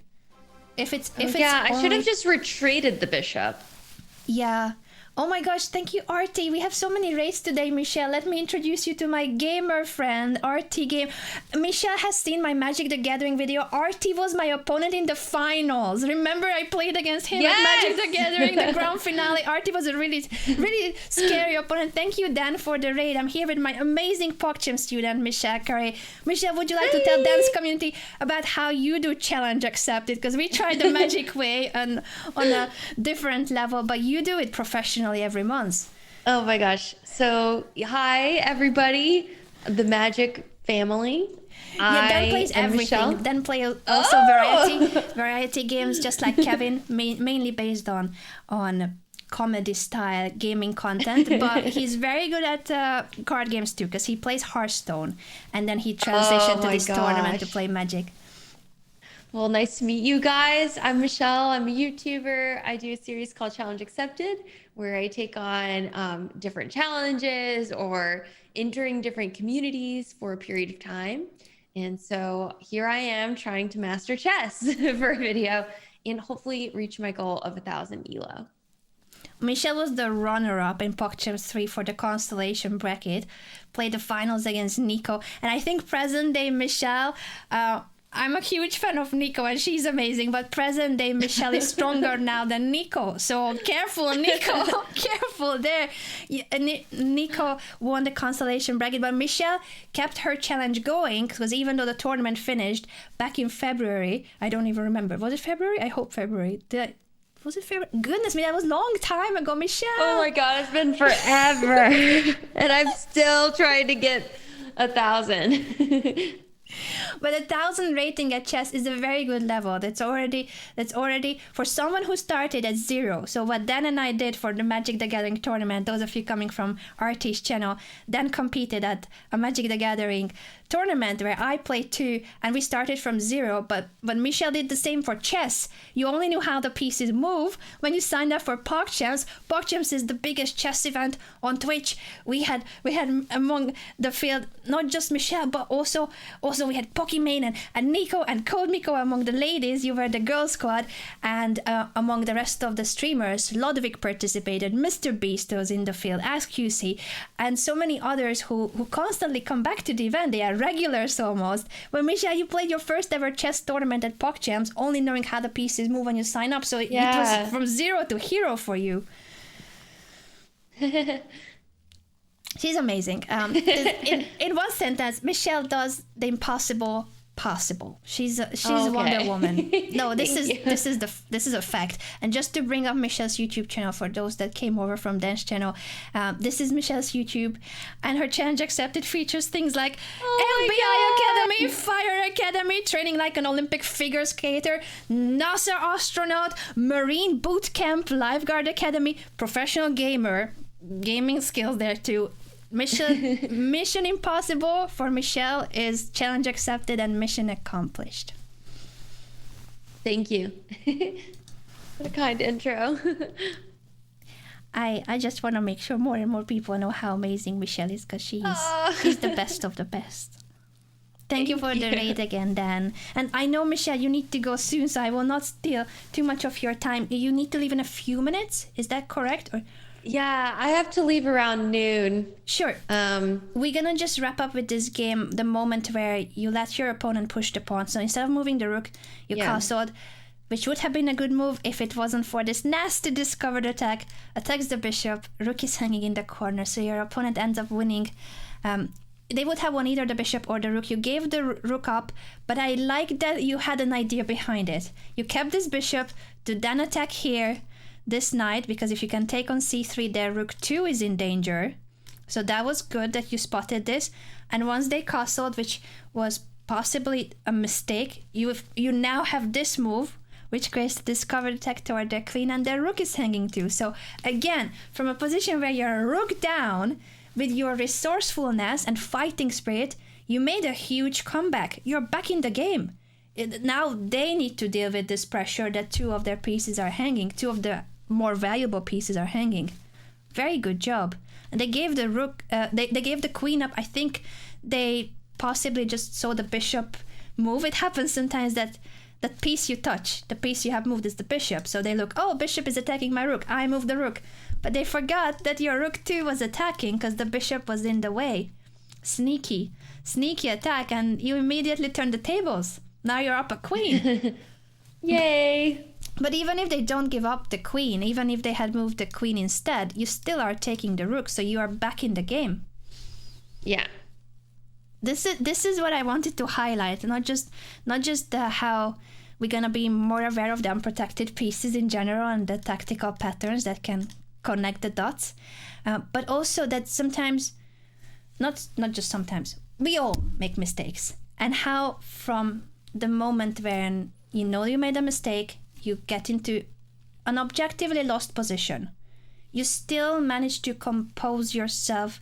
I should have just retreated the bishop. Yeah. Oh my gosh, thank you, Artie. We have so many raids today, Michelle. Let me introduce you to my gamer friend, Artie Game. Michelle has seen my Magic the Gathering video. Artie was my opponent in the finals. Remember, I played against him at Magic the Gathering, the grand finale. Artie was a really, really scary opponent. Thank you, Dan, for the raid. I'm here with my amazing PogChamp student, Michelle Khare. Michelle, would you like to tell Dan's community about how you do challenge accepted? Because we tried the Magic way on a different level, but you do it professionally every month. Oh my gosh. So hi everybody, the Magic family. Yeah, Dan plays everything. Michelle. Dan plays also variety games, just like Kevin, mainly based on comedy style gaming content, but he's very good at card games too, because he plays Hearthstone and then he transitioned to this tournament to play Magic. Well, nice to meet you guys. I'm Michelle. I'm a YouTuber. I do a series called Challenge Accepted, where I take on different challenges or entering different communities for a period of time. And so here I am trying to master chess for a video and hopefully reach my goal of 1,000 ELO. Michelle was the runner-up in PogChamp 3 for the Constellation bracket, played the finals against Nico. And I think present-day Michelle I'm a huge fan of Nico and she's amazing, but present day Michelle is stronger now than Nico. So careful, Nico. Careful there. Nico won the consolation bracket, but Michelle kept her challenge going because even though the tournament finished back in February, I don't even remember. Was it February? I hope February. Was it February? Goodness me, that was a long time ago, Michelle. Oh my God, it's been forever. And I'm still trying to get 1,000. But 1,000 rating at chess is a very good level. That's already for someone who started at 0. So what Dan and I did for the Magic the Gathering tournament, those of you coming from RT's channel, Dan competed at a Magic the Gathering tournament where I played 2 and we started from 0. But Michelle did the same for chess. You only knew how the pieces move when you signed up for PogChamps. PogChamps is the biggest chess event on Twitch. We had among the field not just Michelle, but also we had Pokimane and Nico and Code Miko among the ladies. You were the girl squad, and among the rest of the streamers, Ludwig participated, Mr. Beast was in the field, as QC, and so many others who constantly come back to the event. They are regulars almost. Well, Michelle, you played your first ever chess tournament at PogChamps, only knowing how the pieces move when you sign up. So it was from 0 to hero for you. She's amazing. In one sentence, Michelle does the impossible possible. She's Wonder Woman. No, this is a fact. And just to bring up Michelle's YouTube channel for those that came over from Dan's channel, this is Michelle's YouTube, and her challenge accepted features things like FBI Academy, Fire Academy, training like an Olympic figure skater, NASA astronaut, Marine boot camp, lifeguard academy, professional gamer, gaming skills there too. Mission impossible for Michelle is challenge accepted and mission accomplished. Thank you. What a kind intro. I just want to make sure more and more people know how amazing Michelle is, because she's the best of the best. Thank you for the raid again, Dan. And I know, Michelle, you need to go soon, so I will not steal too much of your time. You need to leave in a few minutes. Is that correct? Or yeah, I have to leave around noon. Sure. We're gonna just wrap up with this game the moment where you let your opponent push the pawn. So instead of moving the rook, you castled, which would have been a good move if it wasn't for this nasty discovered attack. Attacks the bishop, rook is hanging in the corner, so your opponent ends up winning. They would have won either the bishop or the rook. You gave the rook up, but I like that you had an idea behind it. You kept this bishop to then attack here, this knight, because if you can take on c3 there, rook 2 is in danger. So that was good that you spotted this. And once they castled, which was possibly a mistake, you now have this move, which creates the discovered attack toward their queen, and their rook is hanging too. So again, from a position where you're rook down, with your resourcefulness and fighting spirit, you made a huge comeback. You're back in the game. Now they need to deal with this pressure that 2 of their pieces are hanging, 2 of the more valuable pieces are hanging. Very good job. And they gave the rook, they gave the queen up. I think they possibly just saw the bishop move. It happens sometimes that piece you touch, the piece you have moved is the bishop. So they look, oh, bishop is attacking my rook. I move the rook. But they forgot that your rook too was attacking because the bishop was in the way. Sneaky attack, and you immediately turn the tables. Now you're up a queen. Yay! But even if they don't give up the queen, even if they had moved the queen instead, you still are taking the rook, so you are back in the game. Yeah. This is what I wanted to highlight, not just how we're gonna be more aware of the unprotected pieces in general and the tactical patterns that can connect the dots, but also that sometimes, not just sometimes, we all make mistakes, and how from the moment when you know you made a mistake, you get into an objectively lost position, you still manage to compose yourself,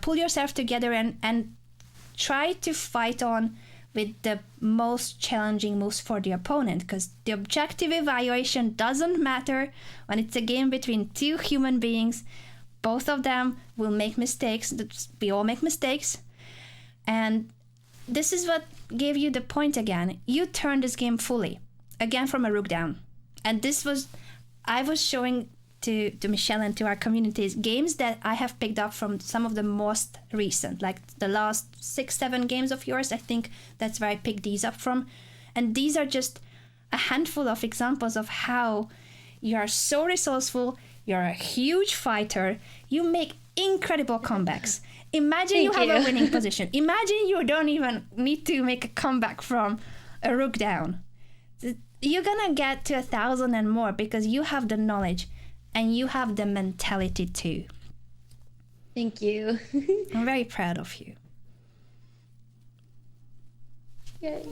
pull yourself together and try to fight on with the most challenging moves for the opponent, because the objective evaluation doesn't matter when it's a game between 2 human beings. Both of them will make mistakes. We all make mistakes. And this is what gave you the point again. You turned this game fully, again from a rook down. And I was showing to Michelle and to our communities, games that I have picked up from some of the most recent, like the last 6-7 games of yours. I think that's where I picked these up from. And these are just a handful of examples of how you are so resourceful, you're a huge fighter, you make incredible comebacks. Imagine you have a winning position. Imagine you don't even need to make a comeback from a rook down. You're gonna get to 1,000 and more because you have the knowledge and you have the mentality too. Thank you. I'm very proud of you. Yay.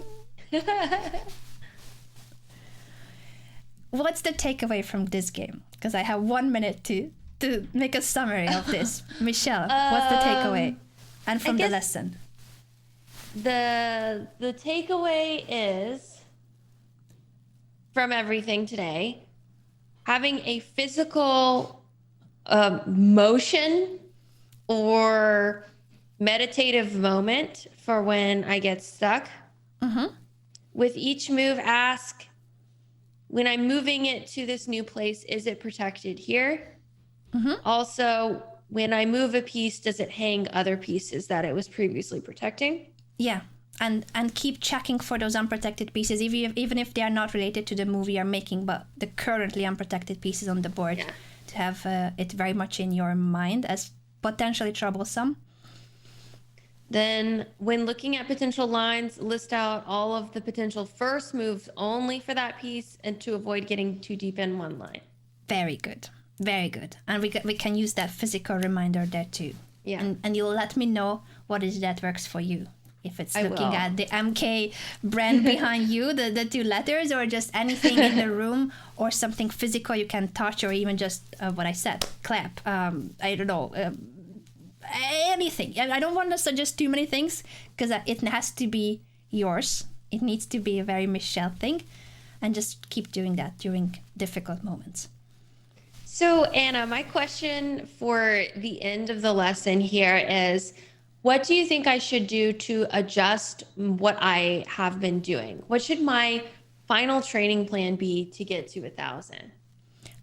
What's the takeaway from this game? Because I have 1 minute to make a summary of this. Michelle, what's the takeaway? And from the lesson? The takeaway is, from everything today, having a physical motion or meditative moment for when I get stuck. Mm-hmm. With each move, ask, when I'm moving it to this new place, is it protected here? Mm-hmm. Also, when I move a piece, does it hang other pieces that it was previously protecting? Yeah, and keep checking for those unprotected pieces, even if they are not related to the move you're making, but the currently unprotected pieces on the board, to have it very much in your mind as potentially troublesome. Then when looking at potential lines, list out all of the potential first moves only for that piece and to avoid getting too deep in one line. Very good. Very good. And we can use that physical reminder there too. Yeah. And you'll let me know what is that works for you. If it's looking at the MK brand behind you, the 2 letters, or just anything in the room or something physical you can touch, or even just what I said, clap. I don't know. Anything. I don't want to suggest too many things because it has to be yours. It needs to be a very Michelle thing, and just keep doing that during difficult moments. So Anna, my question for the end of the lesson here is, what do you think I should do to adjust what I have been doing? What should my final training plan be to get to 1,000?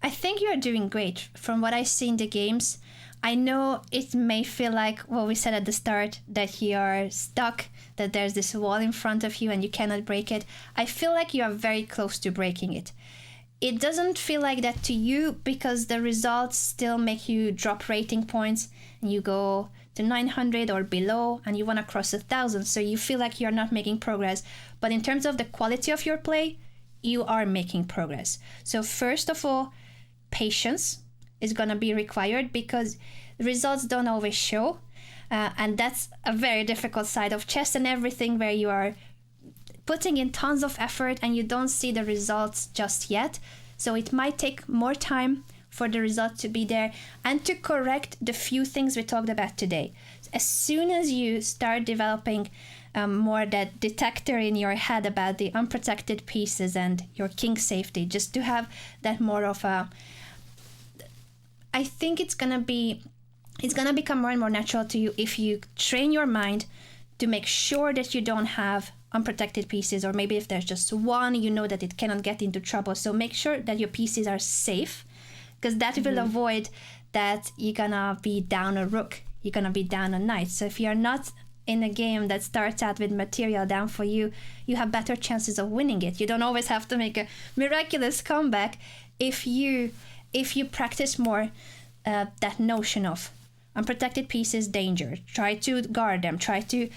I think you're doing great. From what I see in the games, I know it may feel like what we said at the start, that you're stuck, that there's this wall in front of you and you cannot break it. I feel like you are very close to breaking it. It doesn't feel like that to you because the results still make you drop rating points and you go to 900 or below and you want to cross 1,000. So you feel like you're not making progress. But in terms of the quality of your play, you are making progress. So first of all, patience is going to be required because the results don't always show. And that's a very difficult side of chess and everything, where you are putting in tons of effort and you don't see the results just yet. So it might take more time for the result to be there and to correct the few things we talked about today. As soon as you start developing more that detector in your head about the unprotected pieces and your king safety, just to have that more of a, I think it's gonna become more and more natural to you if you train your mind to make sure that you don't have unprotected pieces, or maybe if there's just one, you know that it cannot get into trouble. So make sure that your pieces are safe, because that will avoid that you're gonna be down a rook, you're gonna be down a knight. So if you're not in a game that starts out with material down for you, you have better chances of winning it. You don't always have to make a miraculous comeback if you practice more that notion of unprotected pieces, danger. Try to guard them. Try to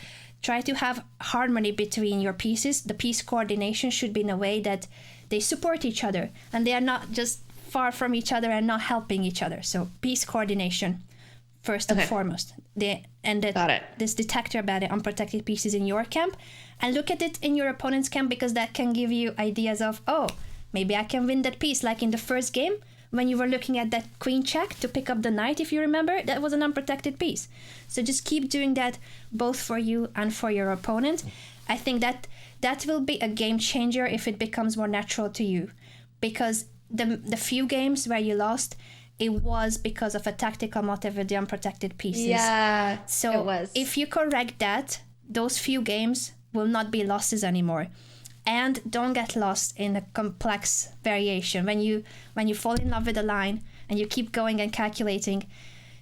have harmony between your pieces. The piece coordination should be in a way that they support each other and they are not just far from each other and not helping each other. So piece coordination first and foremost. This detector about the unprotected pieces in your camp, and look at it in your opponent's camp, because that can give you ideas of, oh, maybe I can win that piece. Like in the first game, when you were looking at that queen check to pick up the knight, if you remember, that was an unprotected piece. So just keep doing that both for you and for your opponent. I think that will be a game changer if it becomes more natural to you, because the few games where you lost, it was because of a tactical motive with the unprotected pieces. Yeah, so it was. If you correct that, those few games will not be losses anymore. And don't get lost in a complex variation. When you fall in love with a line and you keep going and calculating,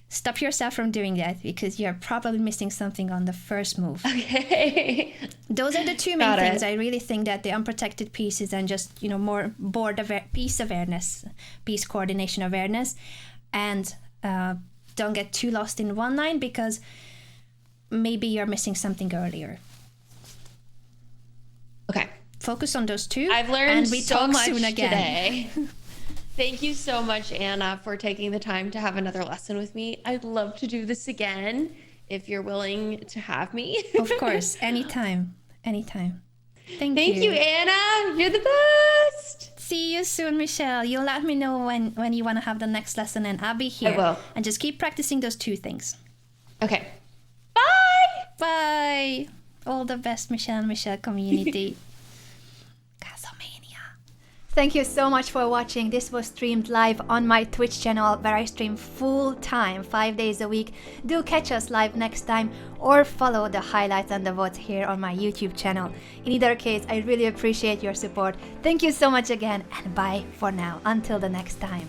stop yourself from doing that because you're probably missing something on the first move. Okay. Those are the two main things. I really think that the unprotected pieces and just, more piece awareness, piece coordination awareness, and don't get too lost in one line because maybe you're missing something earlier. Okay. Focus on those two. I've learned and we so talk much soon again. today. Thank you so much, Anna, for taking the time to have another lesson with me. I'd love to do this again if you're willing to have me. Of course, anytime. Thank you, Anna. You're the best. See you soon, Michelle. You'll let me know when you want to have the next lesson, and I'll be here. I will. And just keep practicing those two things. Okay. Bye. Bye. All the best, Michelle community. Thank you so much for watching. This was streamed live on my Twitch channel where I stream full time, 5 days a week. Do catch us live next time or follow the highlights and the votes here on my YouTube channel. In either case, I really appreciate your support. Thank you so much again and bye for now. Until the next time.